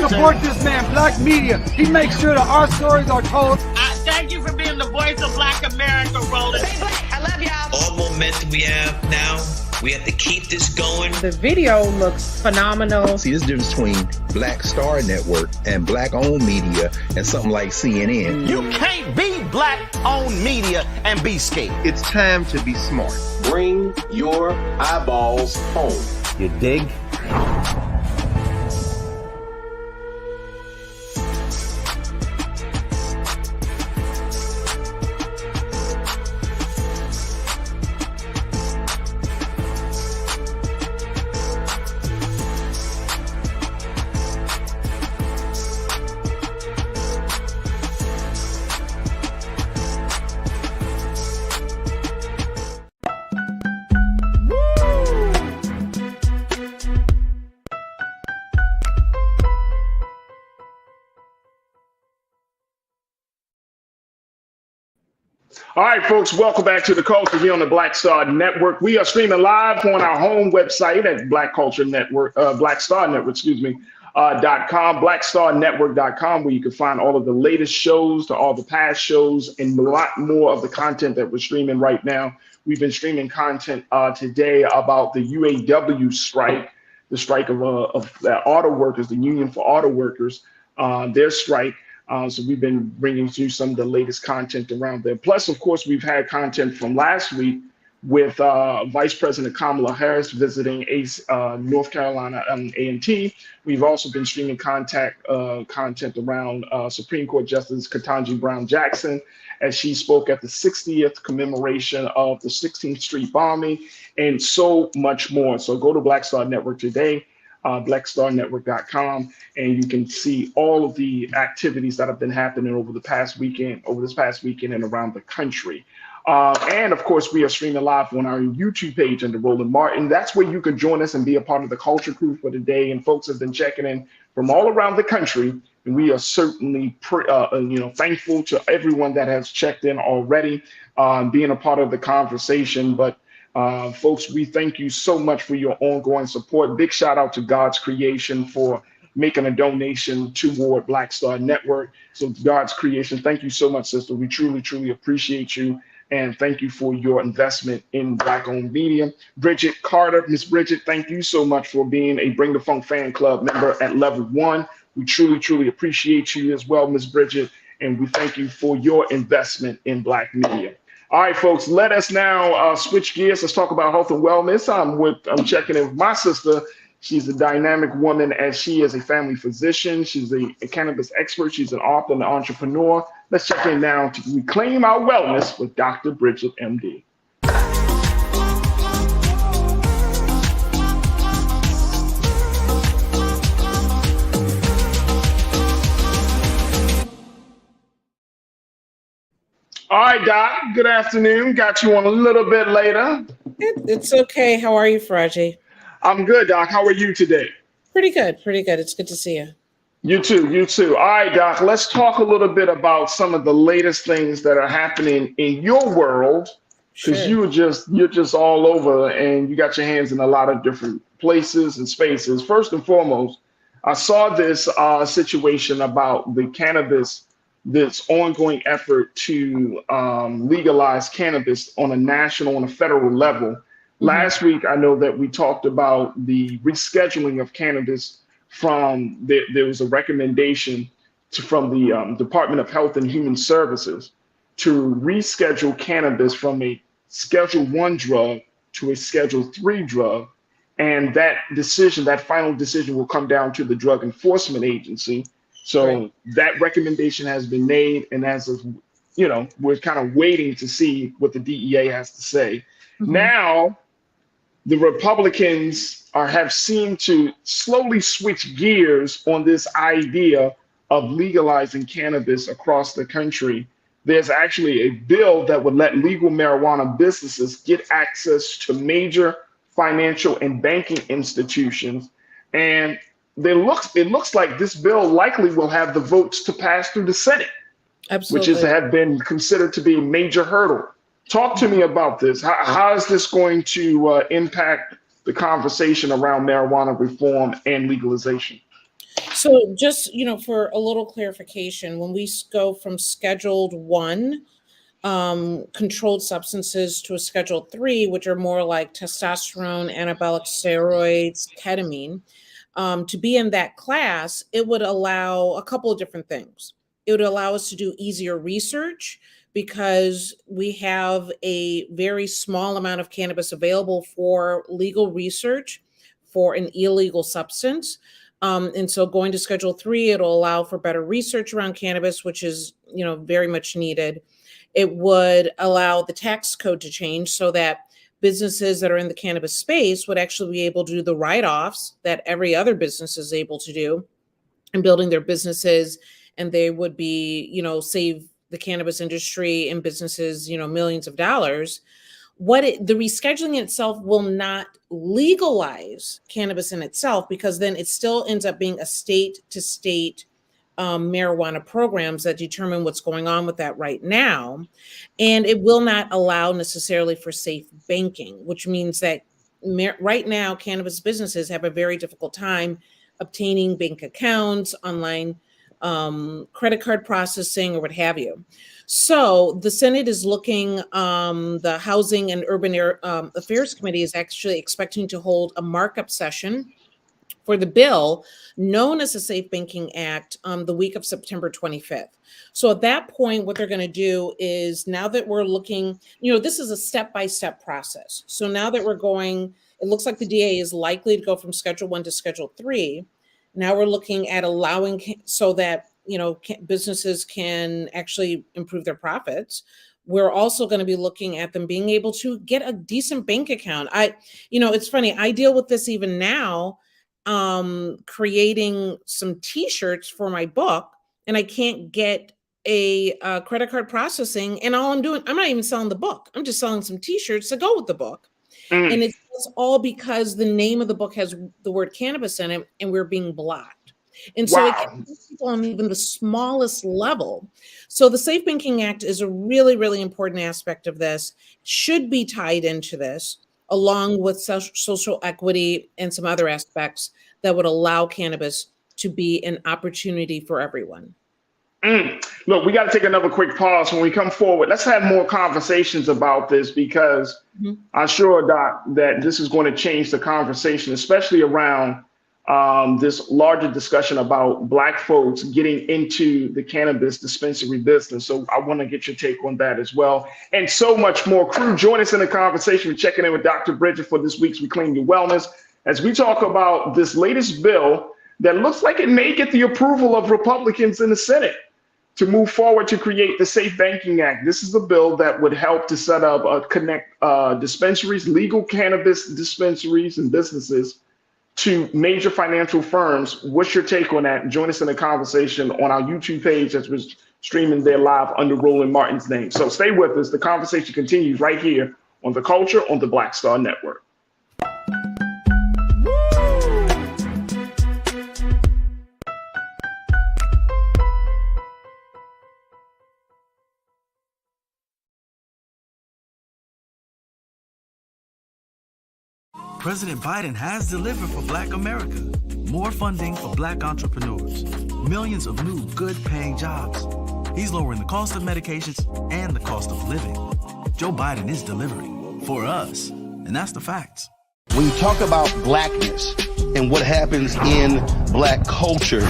Support this man, Black Media. He makes sure that our stories are told. Thank you for being the voice of Black America, Roland. Stay black. I love y'all. All momentum we have now, we have to keep this going. The video looks phenomenal. See, this difference between Black Star Network and black-owned media and something like CNN. You can't be black-owned media and be scared. It's time to be smart. Bring your eyeballs home. You dig? All right, folks, welcome back to The Culture here on the Black Star Network. We are streaming live on our home website at blackstarnetwork.com, blackstarnetwork.com, where you can find all of the latest shows, to all the past shows, and a lot more of the content that we're streaming right now. We've been streaming content today about the UAW strike, the strike of the auto workers, the Union for Auto Workers, their strike. So we've been bringing you some of the latest content around there. Plus, of course, we've had content from last week with Vice President Kamala Harris visiting North Carolina A&T. We've also been streaming content around Supreme Court Justice Ketanji Brown Jackson as she spoke at the 60th commemoration of the 16th Street bombing, and so much more. So go to Black Star Network today. blackstarnetwork.com, and you can see all of the activities that have been happening over this past weekend and around the country. And of course, we are streaming live on our YouTube page under Roland Martin. That's where you can join us and be a part of the culture crew for the day. And folks have been checking in from all around the country, and we are certainly thankful to everyone that has checked in already, being a part of the conversation. But folks, we thank you so much for your ongoing support. Big shout out to God's Creation for making a donation toward Black Star Network. So God's Creation, thank you so much, sister. We truly, truly appreciate you. And thank you for your investment in Black-owned media. Bridget Carter, Miss Bridget, thank you so much for being a Bring the Funk fan club member at level 1. We truly, truly appreciate you as well, Miss Bridget. And we thank you for your investment in Black media. All right, folks, let us now switch gears. Let's talk about health and wellness. I'm checking in with my sister. She's a dynamic woman, as she is a family physician. She's a cannabis expert. She's an author and an entrepreneur. Let's check in now to reclaim our wellness with Dr. Bridget, MD. All right, Doc, good afternoon. Got you on a little bit later. It's okay. How are you, Farajii? I'm good, Doc. How are you today? Pretty good. Pretty good. It's good to see you. You too, you too. All right, Doc, let's talk a little bit about some of the latest things that are happening in your world, because Sure. you're just all over and you got your hands in a lot of different places and spaces. First and foremost, I saw this situation about the cannabis, this ongoing effort to legalize cannabis on on a federal level. Last week, I know that we talked about the rescheduling of cannabis from there was a recommendation from the Department of Health and Human Services to reschedule cannabis from a Schedule 1 drug to a Schedule 3 drug. And that decision, that final decision will come down to the Drug Enforcement Agency. So that recommendation has been made. And as of, we're kind of waiting to see what the DEA has to say. Now, the Republicans have seemed to slowly switch gears on this idea of legalizing cannabis across the country. There's actually a bill that would let legal marijuana businesses get access to major financial and banking institutions. And it looks like this bill likely will have the votes to pass through the Senate, Absolutely. which have been considered to be a major hurdle. Talk to me about this. How is this going to impact the conversation around marijuana reform and legalization? So just, for a little clarification, when we go from Scheduled 1 controlled substances to a Schedule 3, which are more like testosterone, anabolic steroids, ketamine, to be in that class, it would allow a couple of different things. It would allow us to do easier research because we have a very small amount of cannabis available for legal research for an illegal substance. And so going to Schedule 3, it'll allow for better research around cannabis, which is, very much needed. It would allow the tax code to change so that businesses that are in the cannabis space would actually be able to do the write-offs that every other business is able to do in building their businesses. And they would be, save the cannabis industry and businesses, millions of dollars. The rescheduling itself will not legalize cannabis in itself, because then it still ends up being a state to state marijuana programs that determine what's going on with that right now. And it will not allow necessarily for safe banking, which means that right now cannabis businesses have a very difficult time obtaining bank accounts, online credit card processing, or what have you. So the Senate is looking, the Housing and Urban Affairs Committee is actually expecting to hold a markup session for the bill known as the Safe Banking Act the week of September 25th. So at that point, what they're going to do is, now that we're looking, this is a step-by-step process. So now that we're going, it looks like the DA is likely to go from Schedule 1 to Schedule 3. Now we're looking at allowing so that, businesses can actually improve their profits. We're also going to be looking at them being able to get a decent bank account. It's funny, I deal with this even now, creating some t-shirts for my book, and I can't get a credit card processing. And all I'm doing, I'm not even selling the book. I'm just selling some t-shirts to go with the book. And it's all because the name of the book has the word cannabis in it, and we're being blocked. And so it can be people on even the smallest level. So the Safe Banking Act is a really, really important aspect of this, should be tied into this, along with social equity and some other aspects that would allow cannabis to be an opportunity for everyone. Look, we got to take another quick pause. When we come forward, let's have more conversations about this, because I'm sure, Doc, that this is going to change the conversation, especially around this larger discussion about Black folks getting into the cannabis dispensary business. So I want to get your take on that as well. And so much more. Crew, join us in the conversation. We're checking in with Dr. Bridget for this week's Reclaim Your Wellness, as we talk about this latest bill that looks like it may get the approval of Republicans in the Senate to move forward to create the Safe Banking Act. This is a bill that would help to set up connect dispensaries, legal cannabis dispensaries and businesses, to major financial firms. What's your take on that? Join us in the conversation on our YouTube page as we're streaming there live under Roland Martin's name. So stay with us. The conversation continues right here on The Culture on the Black Star Network. President Biden has delivered for Black America. More funding for Black entrepreneurs. Millions of new good-paying jobs. He's lowering the cost of medications and the cost of living. Joe Biden is delivering for us, and that's the facts. When you talk about blackness and what happens in Black culture,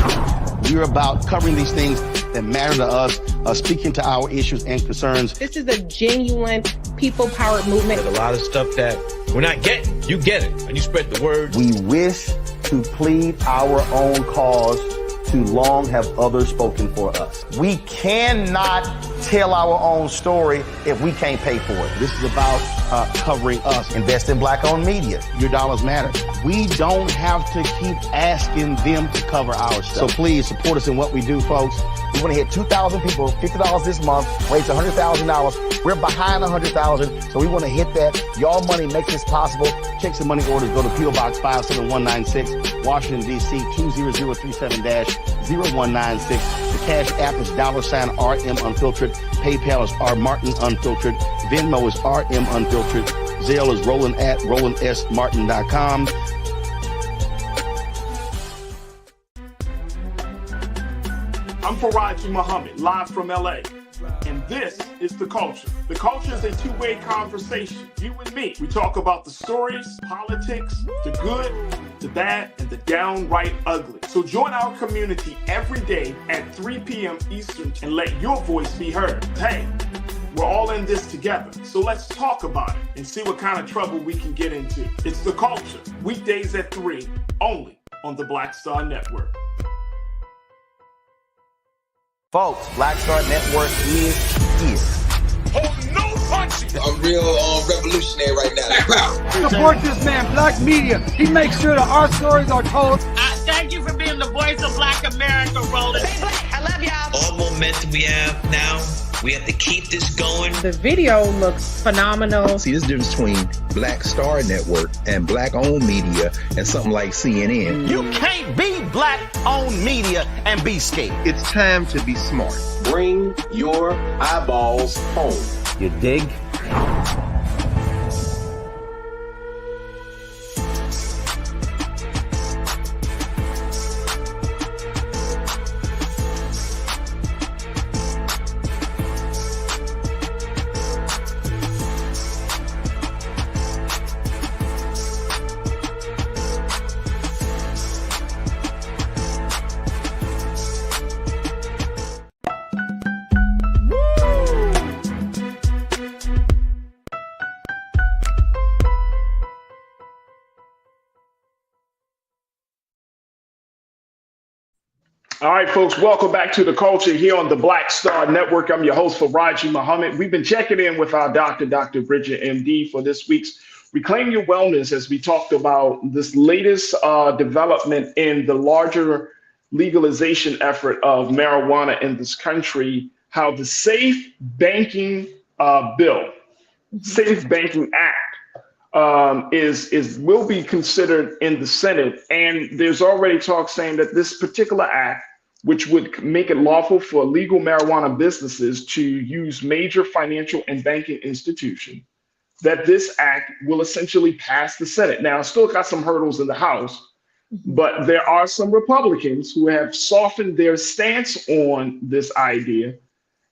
we're about covering these things that matter to us, speaking to our issues and concerns. This is a genuine people-powered movement. There's a lot of stuff that we're not getting. You get it, and you spread the word. We wish to plead our own cause. Too long have others spoken for us. We cannot tell our own story if we can't pay for it. This is about covering us. Invest in Black-owned media. Your dollars matter. We don't have to keep asking them to cover our stuff. So please support us in what we do, folks. We want to hit 2,000 people, $50 this month, raise $100,000. We're behind 100,000, so we want to hit that. Y'all money makes this possible. Checks and money orders go to P.O. Box 57196, Washington, D.C. 20036-0196. The Cash App is $RM Unfiltered. PayPal is R Martin Unfiltered. Venmo is RM Unfiltered. Zelle is roland@rolandsmartin.com. I'm Farajii Muhammad, live from LA. And this is The Culture. The Culture is a two-way conversation. You and me. We talk about the stories, politics, the good, the bad, and the downright ugly. So join our community every day at 3 p.m. Eastern and let your voice be heard. Hey, we're all in this together. So let's talk about it and see what kind of trouble we can get into. It's The Culture, weekdays at 3, only on the Black Star Network. Folks, Black Star Network is here. Oh, no punching! I'm real revolutionary right now. Support this man, Black Media. He makes sure that our stories are told. Thank you for being the voice of Black America, Roland. Stay black. I love y'all. All momentum we have now, we have to keep this going. The video looks phenomenal. See, this difference between Black Star Network and Black-owned media and something like CNN. You can't be Black-owned media and be scared. It's time to be smart. Bring your eyeballs home. You dig? All right, folks, welcome back to The Culture here on the Black Star Network. I'm your host, Farajii Muhammad. We've been checking in with our Dr. Bridget, MD, for this week's Reclaim Your Wellness as we talked about this latest development in the larger legalization effort of marijuana in this country, how the Safe Banking Bill, Safe Banking Act, will be considered in the Senate. And there's already talk saying that this particular act, which would make it lawful for legal marijuana businesses to use major financial and banking institutions, that this act will essentially pass the Senate. Now, it's still got some hurdles in the House, but there are some Republicans who have softened their stance on this idea,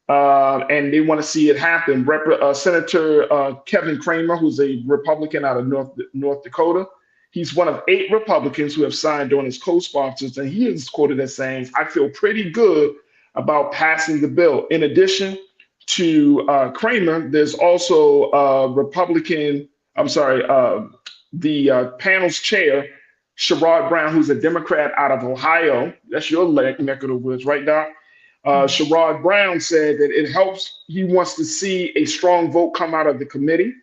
and they want to see it happen. Senator Kevin Cramer, who's a Republican out of North Dakota, he's one of 8 Republicans who have signed on as co-sponsors, and he is quoted as saying, "I feel pretty good about passing the bill." In addition to Cramer, there's also the panel's chair, Sherrod Brown, who's a Democrat out of Ohio. That's your neck of the woods, right, Doc? Sherrod Brown said that it helps. He wants to see a strong vote come out of the committee,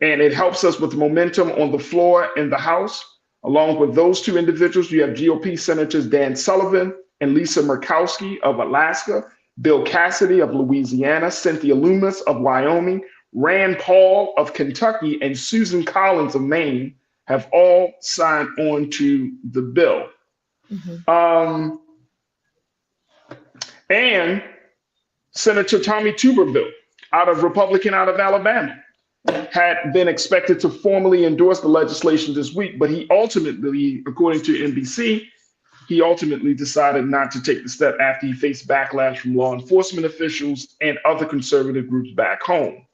and it helps us with momentum on the floor in the House. Along with those two individuals, you have GOP Senators Dan Sullivan and Lisa Murkowski of Alaska, Bill Cassidy of Louisiana, Cynthia Lummis of Wyoming, Rand Paul of Kentucky, and Susan Collins of Maine have all signed on to the bill. And Senator Tommy Tuberville, Republican out of Alabama, had been expected to formally endorse the legislation this week, but he ultimately, according to NBC, he ultimately decided not to take the step after he faced backlash from law enforcement officials and other conservative groups back home.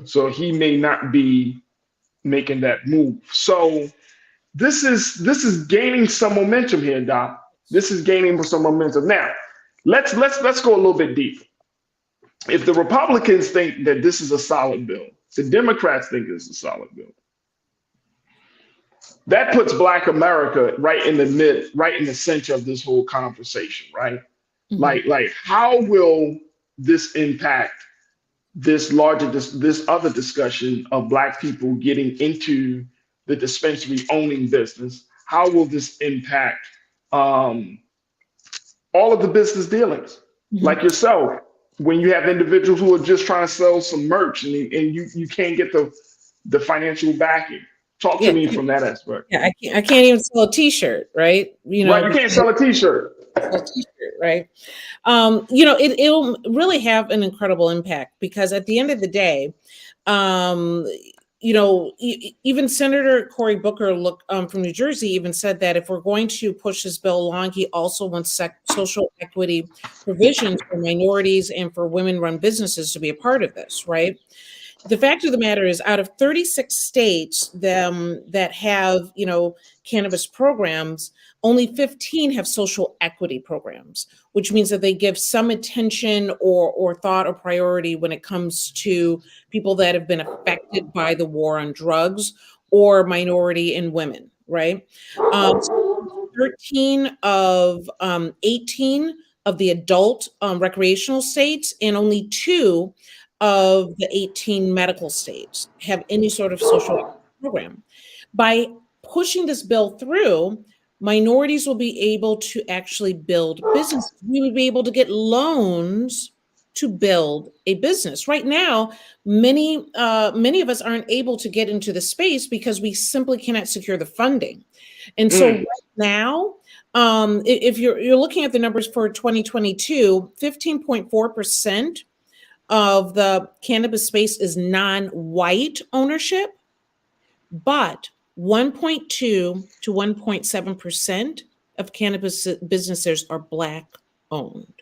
So he may not be making that move. So this is gaining some momentum here, Doc. This is gaining some momentum. Now, let's go a little bit deeper. If the Republicans think that this is a solid bill, the Democrats think it's a solid bill. That puts Black America right in the center of this whole conversation, right? Mm-hmm. Like, how will this impact this other discussion of Black people getting into the dispensary owning business? How will this impact all of the business dealings? Mm-hmm. Like yourself, when you have individuals who are just trying to sell some merch and you can't get the financial backing. Talk to me from that aspect. Yeah, I can't even sell a T-shirt, right? Right, you can't sell a T-shirt. Right. It'll really have an incredible impact because at the end of the day, even Senator Cory Booker from New Jersey even said that if we're going to push this bill along, he also wants social equity provisions for minorities and for women-run businesses to be a part of this, right? The fact of the matter is, out of 36 states that have, cannabis programs, only 15 have social equity programs, which means that they give some attention or thought or priority when it comes to people that have been affected by the war on drugs or minority and women, right? 13 of 18 of the adult recreational states and only 2 of the 18 medical states have any sort of social program. By pushing this bill through, minorities will be able to actually build businesses. We would be able to get loans to build a business. Right now, many of us aren't able to get into the space because we simply cannot secure the funding. And so right now, if you're looking at the numbers for 2022, 15.4% of the cannabis space is non-white ownership, but 1.2 to 1.7% of cannabis businesses are Black owned.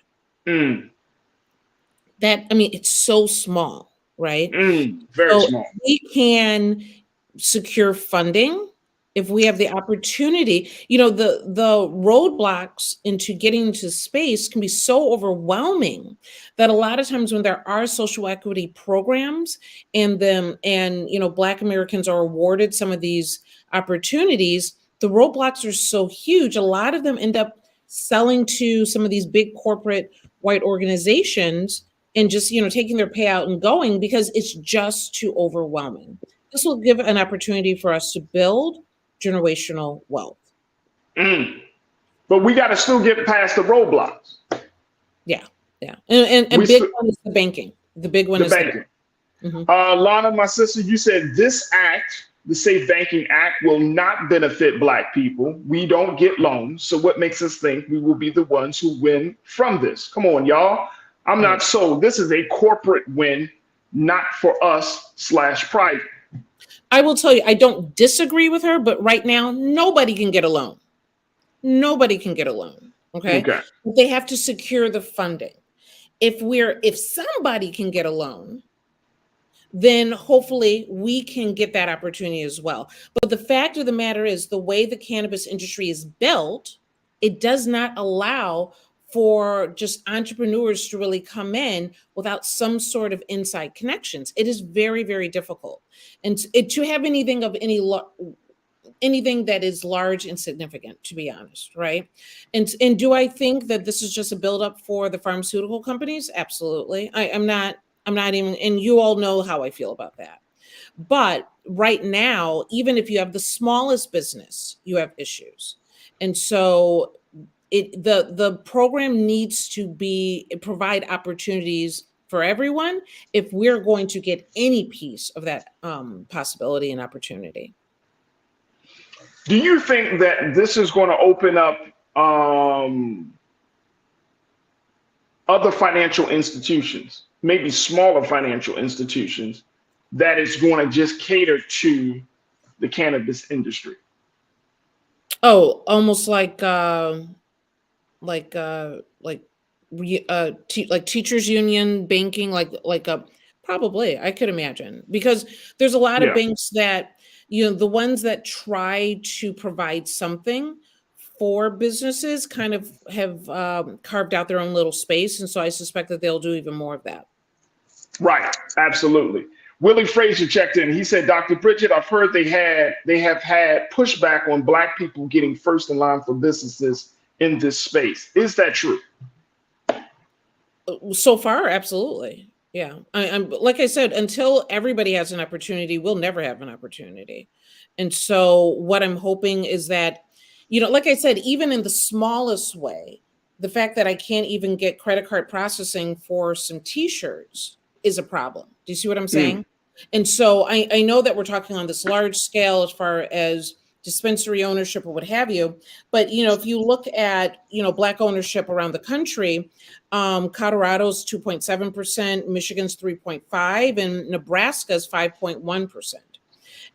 It's so small, right? Very small. We can secure funding if we have the opportunity. The roadblocks into getting into space can be so overwhelming that a lot of times when there are social equity programs and Black Americans are awarded some of these opportunities, the roadblocks are so huge. A lot of them end up selling to some of these big corporate white organizations and just, taking their payout and going because it's just too overwhelming. This will give an opportunity for us to build generational wealth. But we got to still get past the roadblocks. Yeah. And big one is the banking. The big one is banking. Lana, my sister, you said this act, the Safe Banking Act, will not benefit Black people. We don't get loans. So what makes us think we will be the ones who win from this? Come on, y'all. I'm not sold. This is a corporate win, not for us /private. I will tell you, I don't disagree with her, but right now, nobody can get a loan. Nobody can get a loan. Okay. But they have to secure the funding. If somebody can get a loan, then hopefully we can get that opportunity as well. But the fact of the matter is, the way the cannabis industry is built, it does not allow for just entrepreneurs to really come in without some sort of inside connections. It is very, very difficult. And to have anything that is large and significant, to be honest, right? And do I think that this is just a buildup for the pharmaceutical companies? Absolutely. I'm not even, and you all know how I feel about that. But right now, even if you have the smallest business, you have issues. And so the program needs to provide opportunities for everyone if we're going to get any piece of that possibility and opportunity. Do you think that this is going to open up other financial institutions, maybe smaller financial institutions, that is going to just cater to the cannabis industry? Oh, almost like teachers union, banking, like a probably, I could imagine, because there's a lot of Yeah. banks that, the ones that try to provide something for businesses kind of have carved out their own little space, and so I suspect that they'll do even more of that. Right. Absolutely. Willie Frazier checked in. He said, Dr. Bridget, I've heard they have had pushback on Black people getting first in line for businesses in this space. Is that true? So far, absolutely. Yeah. I'm like I said, until everybody has an opportunity, we'll never have an opportunity. And so what I'm hoping is that, like I said, even in the smallest way, the fact that I can't even get credit card processing for some t-shirts is a problem. Do you see what I'm saying? And so I know that we're talking on this large scale as far as dispensary ownership or what have you. But, if you look at, Black ownership around the country, Colorado's 2.7%, Michigan's 3.5%, and Nebraska's 5.1%.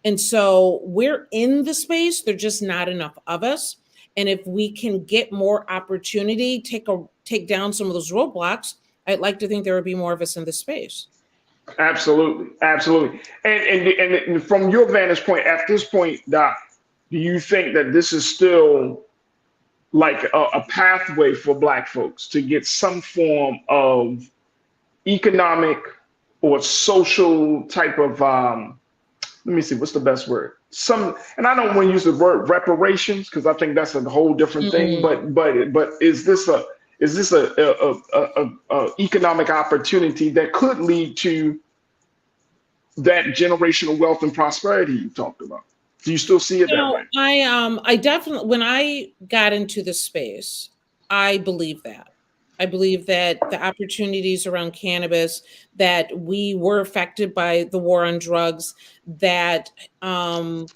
And so we're in the space. There's just not enough of us. And if we can get more opportunity, take down some of those roadblocks, I'd like to think there would be more of us in this space. Absolutely. Absolutely. And from your vantage point, at this point, Doc, do you think that this is still like a pathway for Black folks to get some form of economic or social type of, let me see, what's the best word? And I don't want to use the word reparations because I think that's a whole different thing. But is this a economic opportunity that could lead to that generational wealth and prosperity you talked about? Do you still see it that way? I definitely, when I got into the space, I believe that. I believe that the opportunities around cannabis, that we were affected by the war on drugs, that from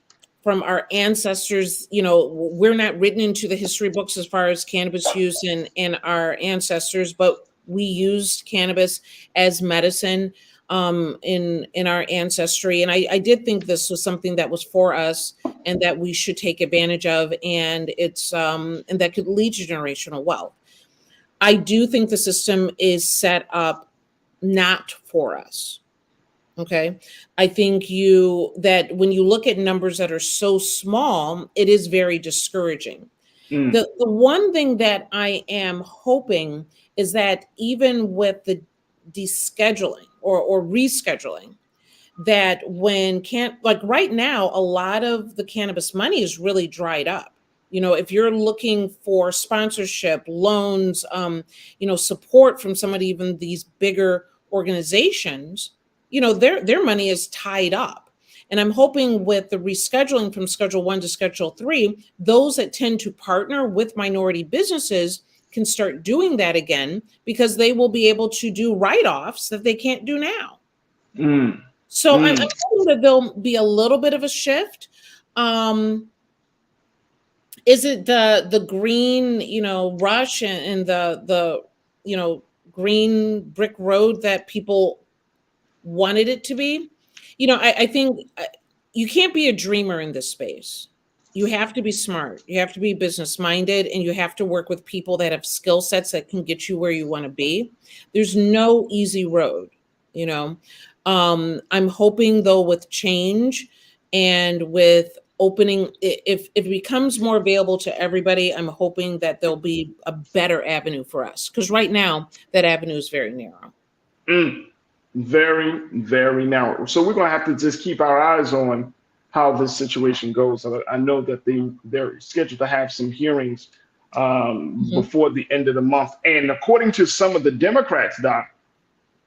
our ancestors, we're not written into the history books as far as cannabis use in our ancestors, but we used cannabis as medicine in our ancestry. And I did think this was something that was for us and that we should take advantage of. And it's and that could lead to generational wealth. I do think the system is set up not for us. Okay. I think that when you look at numbers that are so small, it is very discouraging. The one thing that I am hoping is that even with the descheduling or rescheduling, that like right now, a lot of the cannabis money is really dried up. If you're looking for sponsorship, loans, support from somebody, even these bigger organizations, their money is tied up. And I'm hoping with the rescheduling from Schedule 1 to Schedule 3, those that tend to partner with minority businesses can start doing that again because they will be able to do write-offs that they can't do now. So I'm hoping that there'll be a little bit of a shift. Is it the green, rush and the green brick road that people wanted it to be? I think you can't be a dreamer in this space. You have to be smart. You have to be business minded, and you have to work with people that have skill sets that can get you where you want to be. There's no easy road, I'm hoping though with change and with opening, if it becomes more available to everybody, I'm hoping that there'll be a better avenue for us. Because right now that avenue is very narrow. Very, very narrow. So we're going to have to just keep our eyes on how this situation goes. I know that they're scheduled to have some hearings before the end of the month. And according to some of the Democrats, Doc,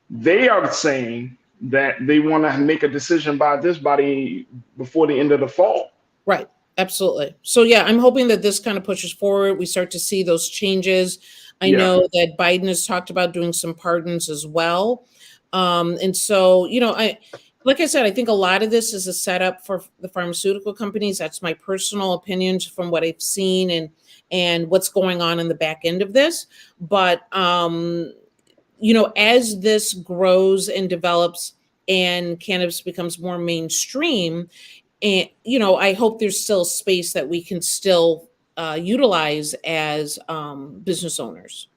they are saying that they want to make a decision by this body before the end of the fall. Right. Absolutely. So yeah, I'm hoping that this kind of pushes forward. We start to see those changes. I know that Biden has talked about doing some pardons as well. And so, like I said, I think a lot of this is a setup for the pharmaceutical companies. That's my personal opinion from what I've seen and what's going on in the back end of this. But, as this grows and develops, and cannabis becomes more mainstream, and I hope there's still space that we can still utilize as business owners.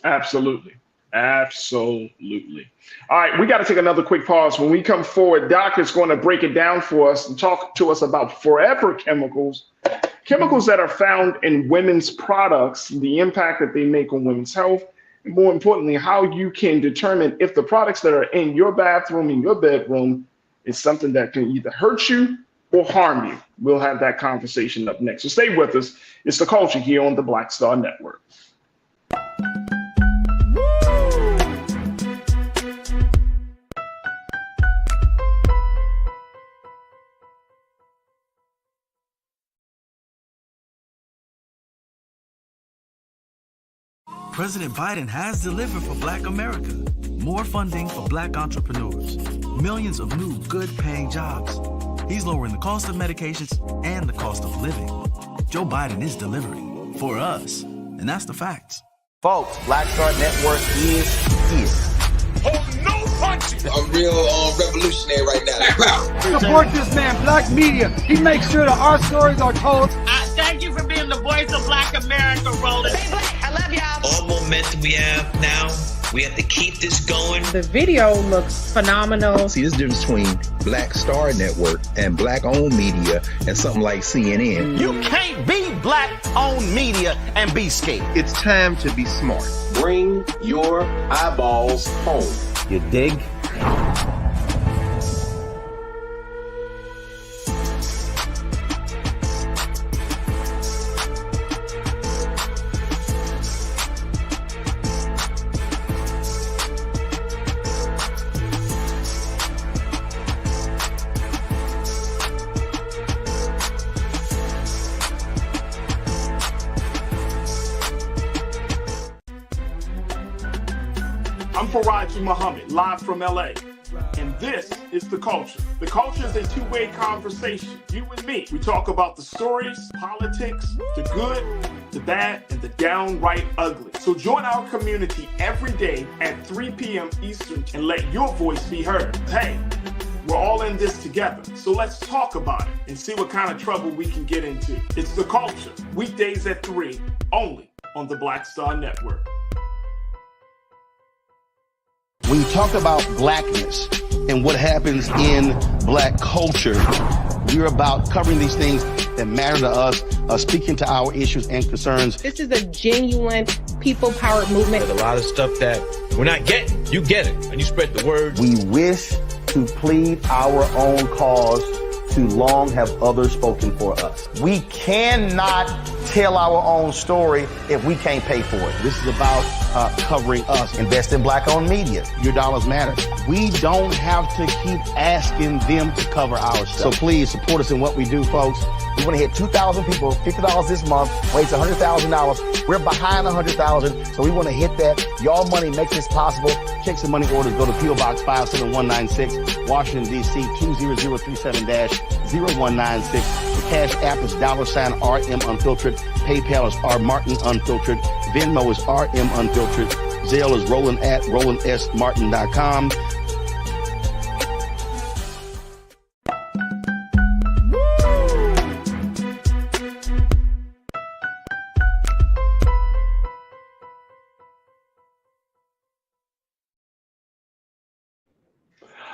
Absolutely. Absolutely. All right, we got to take another quick pause. When we come forward, Doc is going to break it down for us and talk to us about forever chemicals, chemicals that are found in women's products, the impact that they make on women's health, and more importantly, how you can determine if the products that are in your bathroom, in your bedroom, is something that can either hurt you or harm you. We'll have that conversation up next. So stay with us. It's The Culture here on the Black Star Network. President Biden has delivered for Black America. More funding for Black entrepreneurs. Millions of new good-paying jobs. He's lowering the cost of medications and the cost of living. Joe Biden is delivering for us, and that's the facts. Folks, Black Star Network is here. Oh, no punching! I'm real revolutionary right now. Support this man, Black Media. He makes sure that our stories are told. Thank you for being the voice of Black America, Roland. Stay black. I love y'all. All momentum we have now, we have to keep this going. The video looks phenomenal. See, this difference between Black Star Network and Black-owned media and something like CNN. You can't be Black-owned media and be scared. It's time to be smart. Bring your eyeballs home. You dig? I'm Farajii Muhammad, live from LA. And this is The Culture. The Culture is a two-way conversation. You and me. We talk about the stories, politics, the good, the bad, and the downright ugly. So join our community every day at 3 p.m. Eastern and let your voice be heard. Hey, we're all in this together. So let's talk about it and see what kind of trouble we can get into. It's The Culture, weekdays at 3, only on the Black Star Network. When you talk about blackness and what happens in Black culture, we're about covering these things that matter to us, speaking to our issues and concerns. This is a genuine people-powered movement. There's a lot of stuff that we're not getting. You get it, and you spread the word. We wish to plead our own cause. Too long have others spoken for us. We cannot tell our own story if we can't pay for it. This is about covering us. Invest in Black-owned media. Your dollars matter. We don't have to keep asking them to cover our stuff. So please support us in what we do, folks. We want to hit 2,000 people, $50 this month, raise $100,000. We're behind 100,000, so we want to hit that. Y'all money makes this possible. Check some money orders. Go to P.O. Box 57196, Washington, D.C. 20037-0196. The Cash App is $RM Unfiltered. PayPal is R Martin Unfiltered. Venmo is RM Unfiltered. Zelle is Roland at RolandSMartin.com.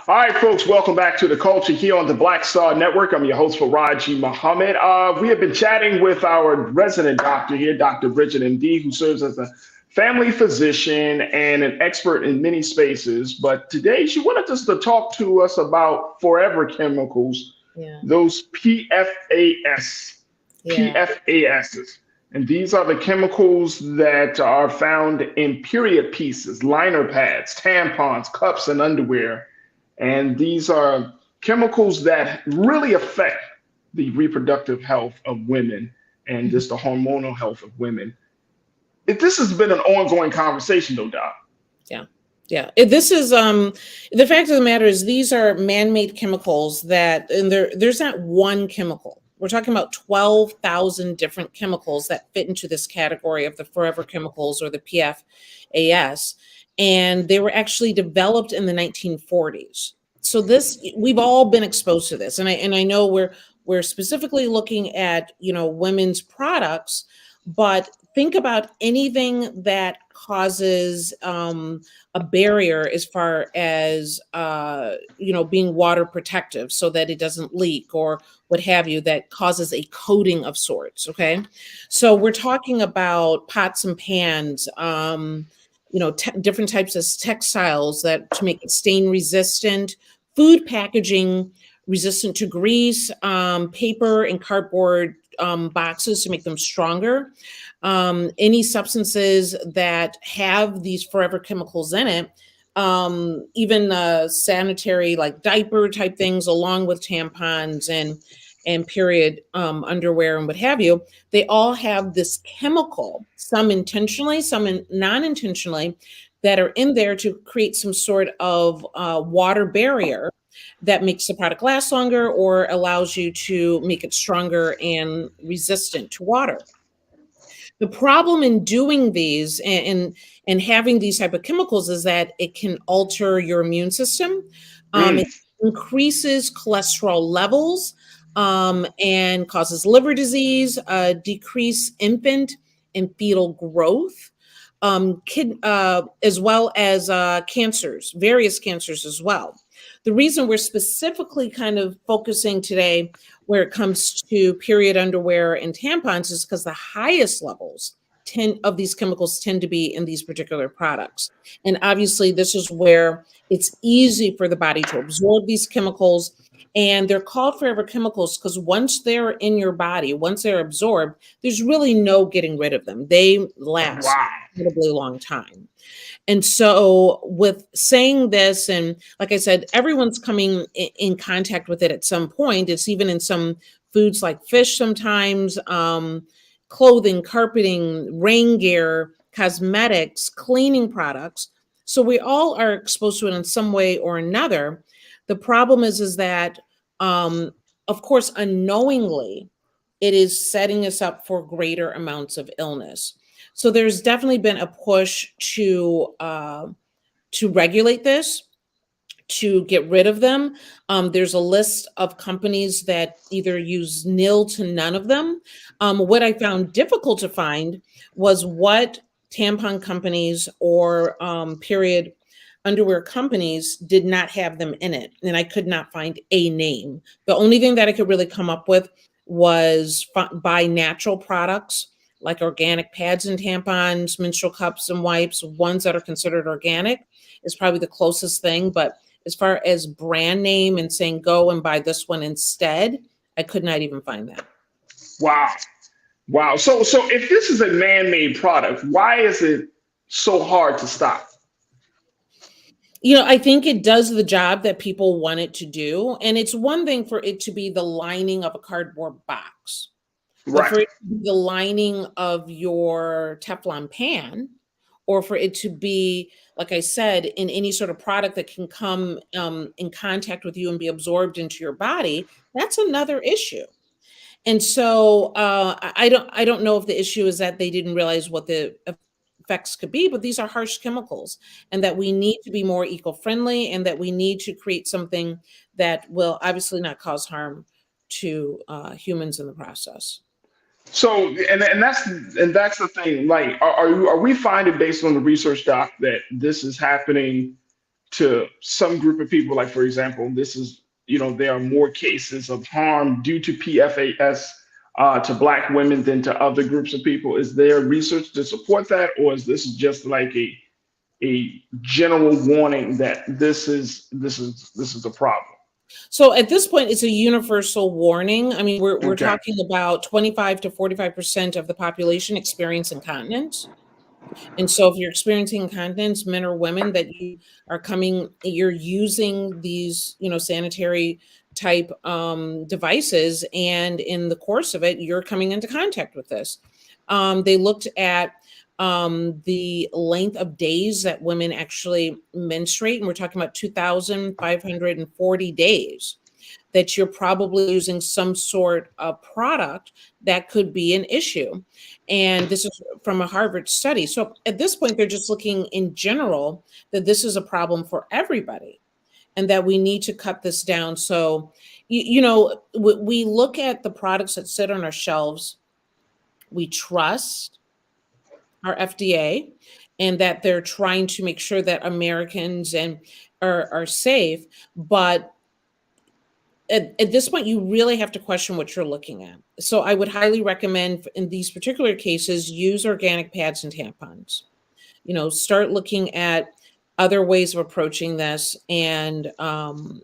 All right, folks, welcome back to The Culture here on the Black Star Network. I'm your host, Farajii Muhammad. We have been chatting with our resident doctor here, Dr. Bridget, MD, who serves as a family physician and an expert in many spaces. But today she wanted us to talk to us about forever chemicals, those PFAS, PFASs. And these are the chemicals that are found in period pieces, liner pads, tampons, cups, and underwear. And these are chemicals that really affect the reproductive health of women and just the hormonal health of women. This has been an ongoing conversation, though, Doc. Yeah. This is the fact of the matter is these are man-made chemicals that, and there's not one chemical. We're talking about 12,000 different chemicals that fit into this category of the forever chemicals or the PFAS. And they were actually developed in the 1940s. So this, we've all been exposed to this, and I know we're specifically looking at, you know, women's products, but think about anything that causes a barrier as far as you know, being water protective so that it doesn't leak or what have you, that causes a coating of sorts. Okay, so we're talking about pots and pans, you know, different types of textiles that to make it stain resistant, food packaging resistant to grease, paper and cardboard boxes to make them stronger. Any substances that have these forever chemicals in it, even sanitary like diaper type things, along with tampons and period underwear and what have you, they all have this chemical, some intentionally, some non-intentionally, that are in there to create some sort of water barrier that makes the product last longer or allows you to make it stronger and resistant to water. The problem in doing these and having these type of chemicals is that it can alter your immune system. It increases cholesterol levels and causes liver disease, decrease infant and fetal growth, as well as cancers, various cancers as well. The reason we're specifically kind of focusing today where it comes to period underwear and tampons is because the highest levels of these chemicals tend to be in these particular products. And obviously, this is where it's easy for the body to absorb these chemicals. And they're called forever chemicals because once they're in your body, once they're absorbed, there's really no getting rid of them. They last an incredibly long time. And so, with saying this, and like I said, everyone's coming in contact with it at some point. It's even in some foods like fish sometimes, clothing, carpeting, rain gear, cosmetics, cleaning products. So we all are exposed to it in some way or another. The problem is that, of course, unknowingly, it is setting us up for greater amounts of illness. So there's definitely been a push to regulate this, to get rid of them. There's a list of companies that either use nil to none of them. What I found difficult to find was what tampon companies or period underwear companies did not have them in it. And I could not find a name. The only thing that I could really come up with was buy natural products like organic pads and tampons, menstrual cups and wipes, ones that are considered organic is probably the closest thing. But as far as brand name and saying go and buy this one instead, I could not even find that. Wow. Wow. So if this is a man-made product, why is it so hard to stop? You know, I think it does the job that people want it to do. And it's one thing for it to be the lining of a cardboard box. But for it to be the lining of your Teflon pan, or for it to be, like I said, in any sort of product that can come in contact with you and be absorbed into your body, that's another issue. And so I don't know if the issue is that they didn't realize what the effects could be, but these are harsh chemicals, and that we need to be more eco-friendly, and that we need to create something that will obviously not cause harm to humans in the process. So and that's the thing. Like, are we finding based on the research, Doc, that this is happening to some group of people? Like, for example, this is, you know, there are more cases of harm due to PFAS to Black women than to other groups of people. Is there research to support that, or is this just like a general warning that this is a problem? So at this point, it's a universal warning. I mean, we're talking about 25 to 45% of the population experience incontinence. And so if you're experiencing incontinence, men or women, that you are you're using these, you know, sanitary type devices, and in the course of it, you're coming into contact with this. They looked at the length of days that women actually menstruate, and we're talking about 2,540 days that you're probably using some sort of product that could be an issue. And this is from a Harvard study. So at this point, they're just looking in general that this is a problem for everybody. and that we need to cut this down. So, you know, we look at the products that sit on our shelves. We trust our FDA and that they're trying to make sure that Americans are safe. But at this point, you really have to question what you're looking at. So I would highly recommend in these particular cases, use organic pads and tampons. You know, start looking at other ways of approaching this. And,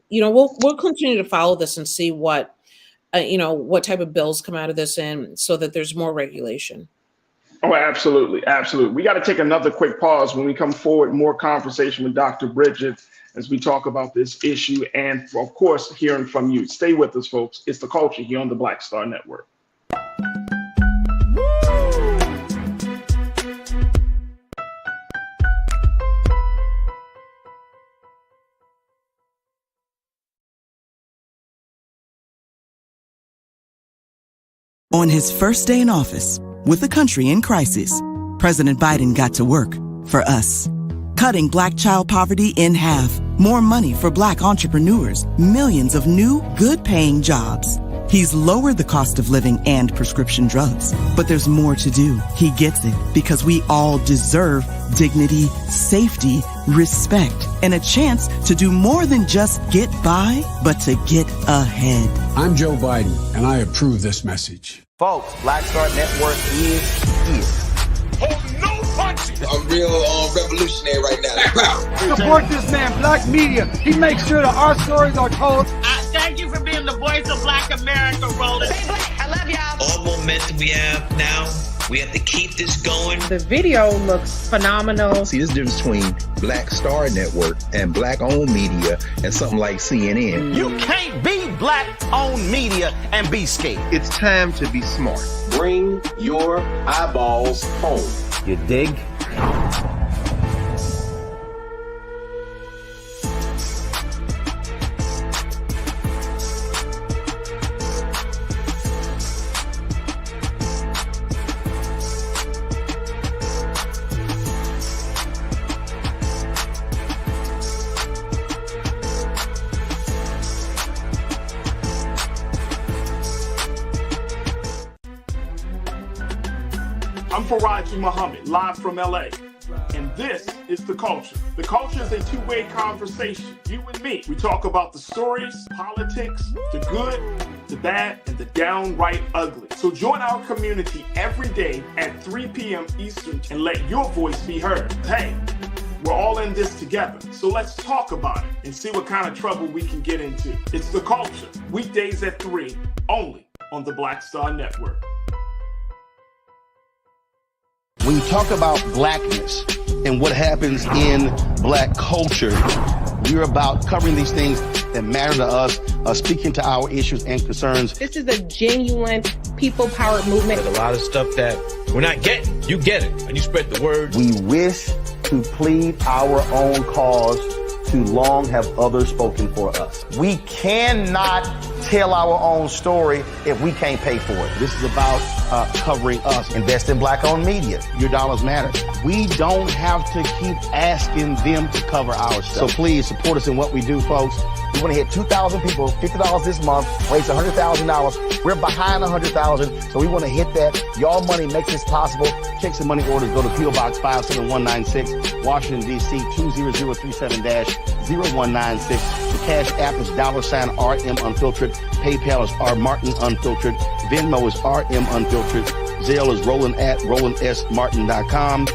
you know, we'll continue to follow this and see what, you know, what type of bills come out of this, and so that there's more regulation. Oh, absolutely. Absolutely. We got to take another quick pause. When we come forward, more conversation with Dr. Bridget as we talk about this issue. And of course, hearing from you. Stay with us, folks. It's The Culture here on the Black Star Network. On his first day in office, with the country in crisis, President Biden got to work for us. Cutting Black child poverty in half, more money for Black entrepreneurs, millions of new, good-paying jobs. He's lowered the cost of living and prescription drugs. But there's more to do. He gets it, because we all deserve dignity, safety, respect, and a chance to do more than just get by, but to get ahead. I'm Joe Biden, and I approve this message. Folks, Black Star Network is here. Oh, no punches! I'm real revolutionary right now. Support this man, Black Media. He makes sure that our stories are told. Thank you for being the voice of Black America, Roland. Stay black. I love y'all. All momentum we have now, we have to keep this going. The video looks phenomenal. See, there's a difference between Black Star Network and Black-owned media and something like CNN. You can't be Black-owned media and be scared. It's time to be smart. Bring your eyeballs home. You dig? I'm Farajii Muhammad, live from LA. And this is The Culture. The Culture is a two-way conversation. You and me. We talk about the stories, politics, the good, the bad, and the downright ugly. So join our community every day at 3 p.m. Eastern and let your voice be heard. Hey, we're all in this together. So let's talk about it and see what kind of trouble we can get into. It's The Culture, weekdays at 3, only on the Black Star Network. When you talk about blackness and what happens in Black culture, we're about covering these things that matter to us, speaking to our issues and concerns. This is a genuine people-powered movement. There's a lot of stuff that we're not getting. You get it, and you spread the word. We wish to plead our own cause. Too long have others spoken for us. We cannot tell our own story if we can't pay for it. This is about covering us. Invest in Black-owned media. Your dollars matter. We don't have to keep asking them to cover our stuff. So please support us in what we do, folks. We want to hit 2,000 people, $50 this month, raise $100,000. We're behind 100,000, so we want to hit that. Y'all money makes this possible. Check some money orders. Go to P.O. Box 57196, Washington, D.C. 20037-0196. The Cash App is $RM Unfiltered. PayPal is R Martin Unfiltered. Venmo is RM Unfiltered. Zelle is Roland at RolandSMartin.com.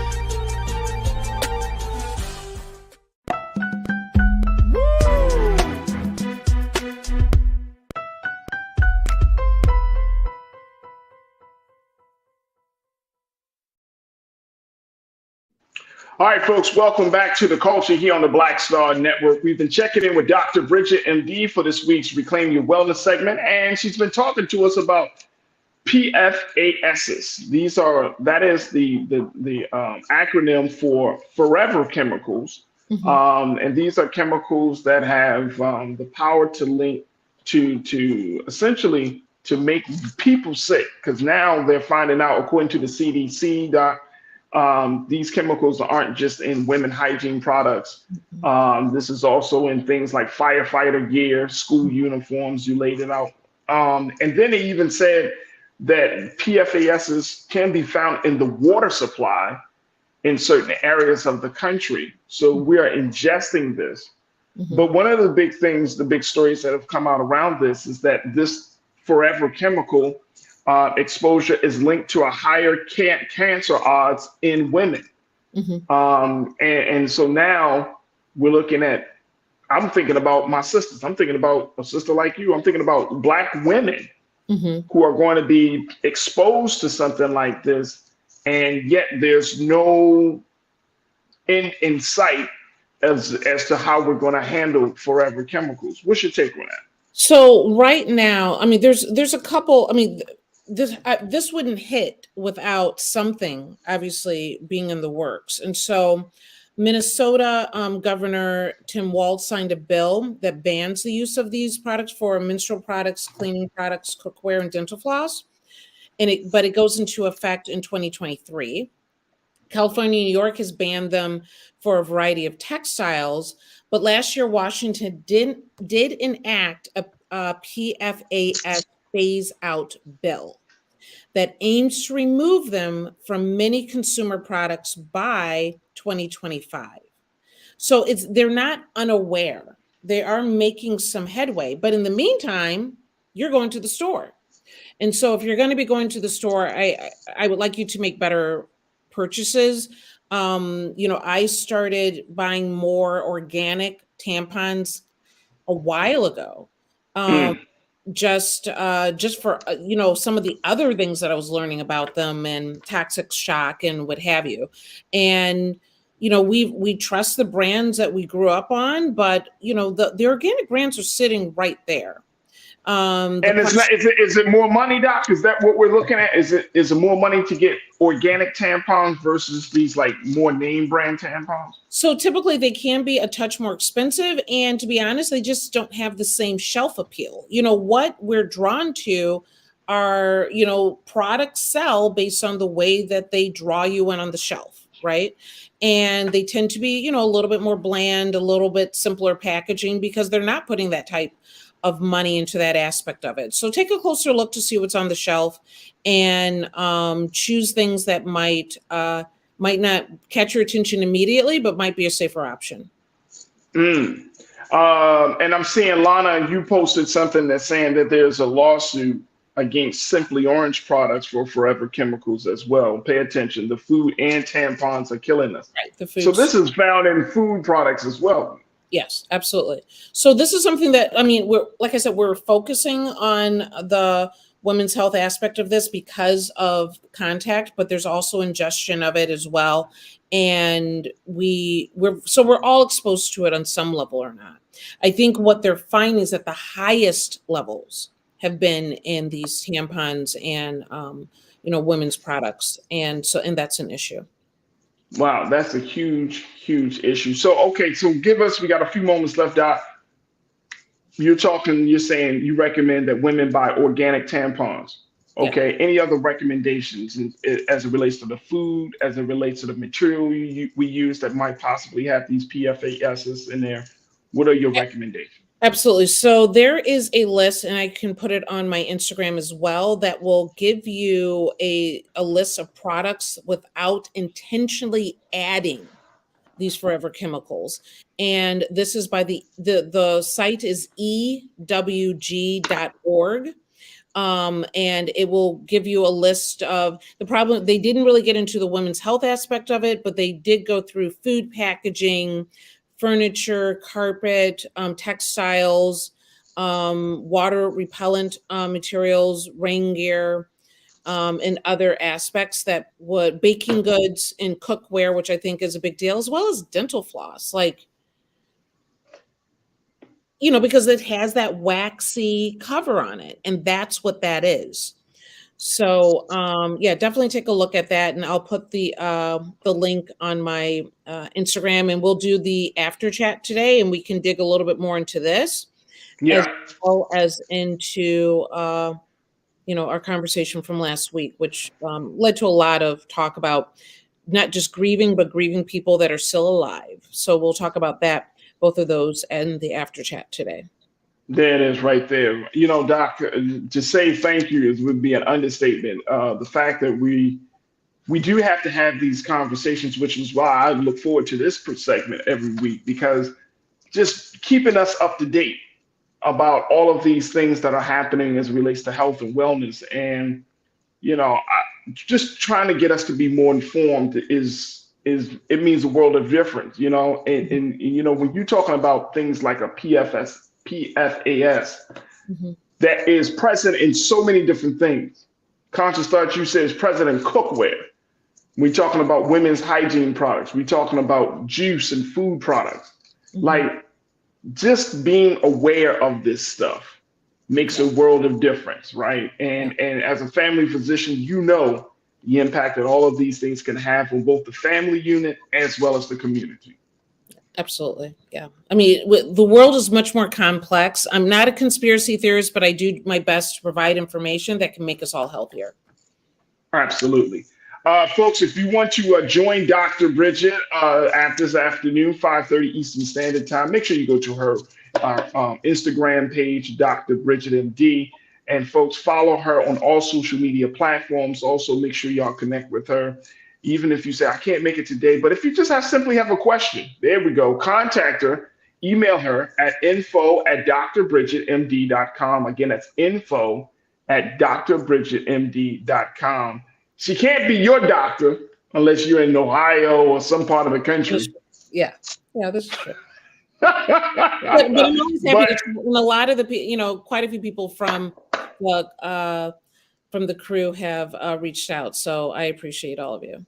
All right, folks, welcome back to The Culture here on the Black Star Network. We've been checking in with Dr. Bridget, MD, for this week's Reclaim Your Wellness segment, and she's been talking to us about PFASs. That is the acronym for forever chemicals, and these are chemicals that have the power to link to essentially to make people sick. Because now they're finding out, according to the CDC, These chemicals aren't just in women hygiene products. This is also in things like firefighter gear, school uniforms. You laid it out. And then it even said that PFASs can be found in the water supply in certain areas of the country. So we are ingesting this. But one of the big things, the big stories that have come out around this is that this forever chemical exposure is linked to a higher cancer odds in women. And so now we're looking at, I'm thinking about my sisters. I'm thinking about a sister like you. I'm thinking about Black women who are going to be exposed to something like this. And yet there's no end in sight as to how we're going to handle forever chemicals. What's your take on that? So right now, I mean, there's a couple. I mean, this wouldn't hit without something obviously being in the works. And so, Minnesota Governor Tim Walz signed a bill that bans the use of these products for menstrual products, cleaning products, cookware, and dental floss. But it goes into effect in 2023. California and New York has banned them for a variety of textiles, but last year Washington did enact a PFAS phase out bill that aims to remove them from many consumer products by 2025. So they're not unaware. They are making some headway, but in the meantime, you're going to the store. And so if you're going to be going to the store, I would like you to make better purchases. I started buying more organic tampons a while ago. Just for some of the other things that I was learning about them and toxic shock and what have you. And we trust the brands that we grew up on, but the organic brands are sitting right there. And it's not, is it more money, Doc? Is that what we're looking at? Is it more money to get organic tampons versus these like more name brand tampons? So typically they can be a touch more expensive, and to be honest, they just don't have the same shelf appeal. What we're drawn to are, products sell based on the way that they draw you in on the shelf, right? And they tend to be, a little bit more bland, a little bit simpler packaging because they're not putting that type of money into that aspect of it. So take a closer look to see what's on the shelf and choose things that might not catch your attention immediately, but might be a safer option. And I'm seeing, Lana, you posted something that's saying that there's a lawsuit against Simply Orange products for forever chemicals as well. Pay attention. The food and tampons are killing us. Right, so this is found in food products as well. Yes, absolutely. So this is something that, we're focusing on the women's health aspect of this because of contact, but there's also ingestion of it as well. And we're all exposed to it on some level or not. I think what they're finding is that the highest levels have been in these tampons and, women's products. And that's an issue. Wow, that's a huge, huge issue. So, okay, so we got a few moments left out. You're saying you recommend that women buy organic tampons. Okay, any other recommendations as it relates to the food, as it relates to the material we use that might possibly have these PFASs in there? What are your recommendations? Absolutely. So there is a list, and I can put it on my Instagram as well, that will give you a list of products without intentionally adding these forever chemicals. And this is by the site is ewg.org. And it will give you a list of the problem. They didn't really get into the women's health aspect of it, but they did go through food packaging, furniture, carpet, textiles, water repellent materials, rain gear, and other aspects that would baking goods and cookware, which I think is a big deal, as well as dental floss, because it has that waxy cover on it, and that's what that is. So definitely take a look at that, and I'll put the link on my Instagram, and we'll do the after chat today, and we can dig a little bit more into this, as well as into our conversation from last week, which led to a lot of talk about not just grieving, but grieving people that are still alive. So we'll talk about that, both of those, and the after chat today. There it is right there. You know, Doc, to say thank you would be an understatement. The fact that we do have to have these conversations, which is why I look forward to this segment every week, because just keeping us up to date about all of these things that are happening as it relates to health and wellness. And, you know, just trying to get us to be more informed is it means a world of difference, you know. And you know, when you're talking about things like a PFAS, that is present in so many different things. Conscious Thought, you said, is present in cookware. We're talking about women's hygiene products. We're talking about juice and food products. Like, just being aware of this stuff makes a world of difference, right? And as a family physician, you know the impact that all of these things can have on both the family unit as well as the community. Absolutely. Yeah. I mean, the world is much more complex. I'm not a conspiracy theorist, but I do my best to provide information that can make us all healthier. Absolutely. Folks, if you want to join Dr. Bridget this afternoon, 5:30 Eastern Standard Time, make sure you go to her Instagram page, Dr. Bridget MD. And folks, follow her on all social media platforms. Also, make sure y'all connect with her. Even if you say, I can't make it today, but if you just simply have a question, there we go. Contact her, email her at info@drbridgetmd.com. Again, that's info@drbridgetmd.com. She can't be your doctor unless you're in Ohio or some part of the country. Yeah, this is true. but I'm always happy to, and a lot of the, you know, quite a few people from the crew have reached out. So I appreciate all of you.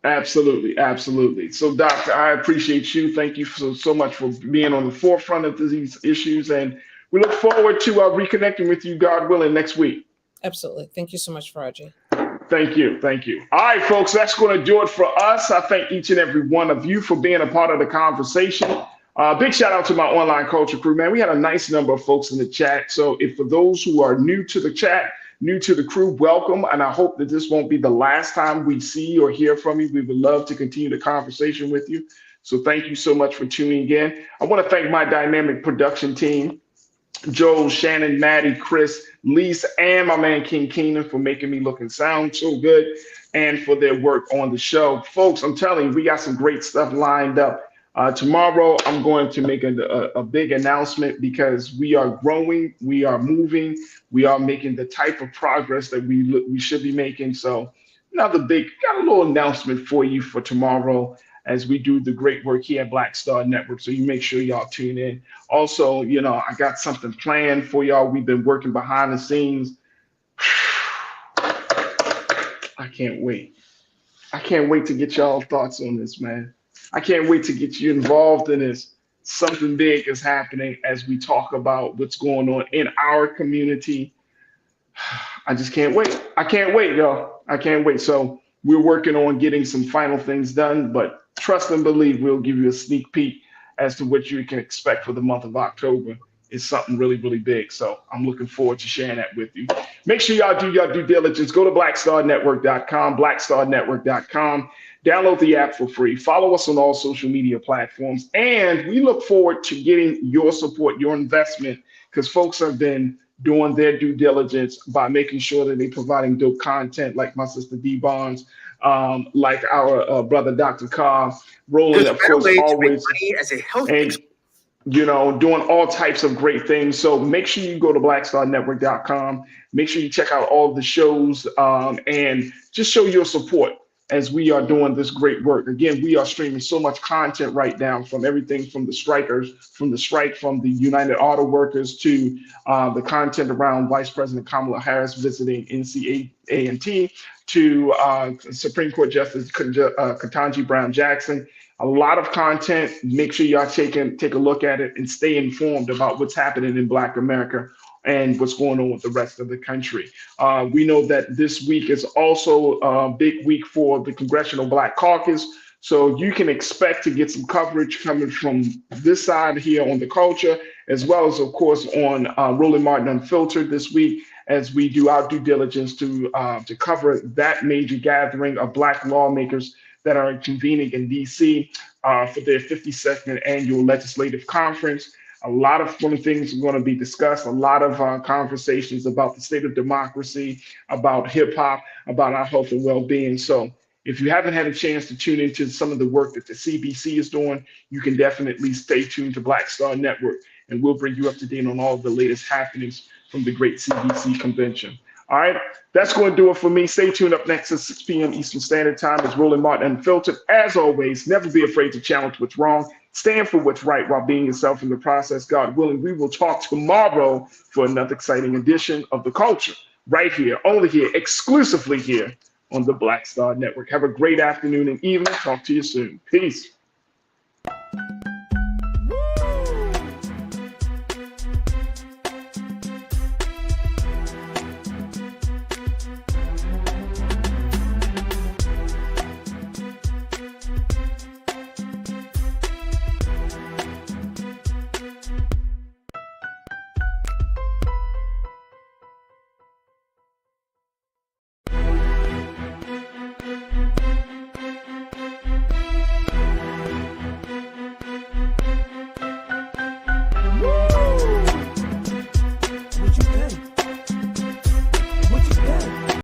Absolutely. Absolutely. So, Doctor, I appreciate you. Thank you so much for being on the forefront of these issues. And we look forward to reconnecting with you, God willing, next week. Absolutely. Thank you so much, Farajii. Thank you. Thank you. All right, folks, that's going to do it for us. I thank each and every one of you for being a part of the conversation. Big shout out to my online culture crew, man. We had a nice number of folks in the chat. So if for those who are new to the chat, new to the crew, welcome. And I hope that this won't be the last time we see or hear from you. We would love to continue the conversation with you. So thank you so much for tuning in. I want to thank my dynamic production team, Joel, Shannon, Maddie, Chris, Lisa, and my man King Keenan for making me look and sound so good and for their work on the show. Folks, I'm telling you, we got some great stuff lined up. Tomorrow, I'm going to make a big announcement because we are growing, we are moving, we are making the type of progress that we should be making. So got a little announcement for you for tomorrow as we do the great work here at Black Star Network. So you make sure y'all tune in. Also, you know, I got something planned for y'all. We've been working behind the scenes. I can't wait. I can't wait to get y'all thoughts on this, man. I can't wait to get you involved in this. Something big is happening as we talk about what's going on in our community. I just can't wait. I can't wait, y'all. I can't wait. So we're working on getting some final things done, but trust and believe we'll give you a sneak peek as to what you can expect for the month of October. It's something really, really big. So I'm looking forward to sharing that with you. Make sure y'all do your due diligence. Go to blackstarnetwork.com, blackstarnetwork.com. Download the app for free. Follow us on all social media platforms. And we look forward to getting your support, your investment, because folks have been doing their due diligence by making sure that they're providing dope content like my sister D Bonds, like our brother Dr. Carr, Roland, of course, always, and, you know, doing all types of great things. So make sure you go to blackstarnetwork.com. Make sure you check out all the shows and just show your support as we are doing this great work. Again, we are streaming so much content right now, from everything from the strikers, from the strike from the United Auto Workers to the content around Vice President Kamala Harris visiting NCAA&T to Supreme Court Justice Ketanji Brown Jackson. A lot of content. Make sure y'all take a look at it and stay informed about what's happening in Black America and what's going on with the rest of the country. We know that this week is also a big week for the Congressional Black Caucus. So you can expect to get some coverage coming from this side here on the culture, as well as, of course, on Roland Martin Unfiltered this week, as we do our due diligence to cover that major gathering of Black lawmakers that are convening in DC for their 52nd annual legislative conference. A lot of fun things are going to be discussed, a lot of conversations about the state of democracy, about hip hop, about our health and well-being. So if you haven't had a chance to tune into some of the work that the CBC is doing, you can definitely stay tuned to Black Star Network, and we'll bring you up to date on all of the latest happenings from the great CBC convention. All right, that's going to do it for me. Stay tuned. Up next at 6 p.m. Eastern Standard Time is Roland Martin Unfiltered. As always, never be afraid to challenge what's wrong. Stand for what's right while being yourself in the process. God willing, we will talk tomorrow for another exciting edition of The Culture, right here, only here, exclusively here on the Black Star Network. Have a great afternoon and evening. Talk to you soon. Peace.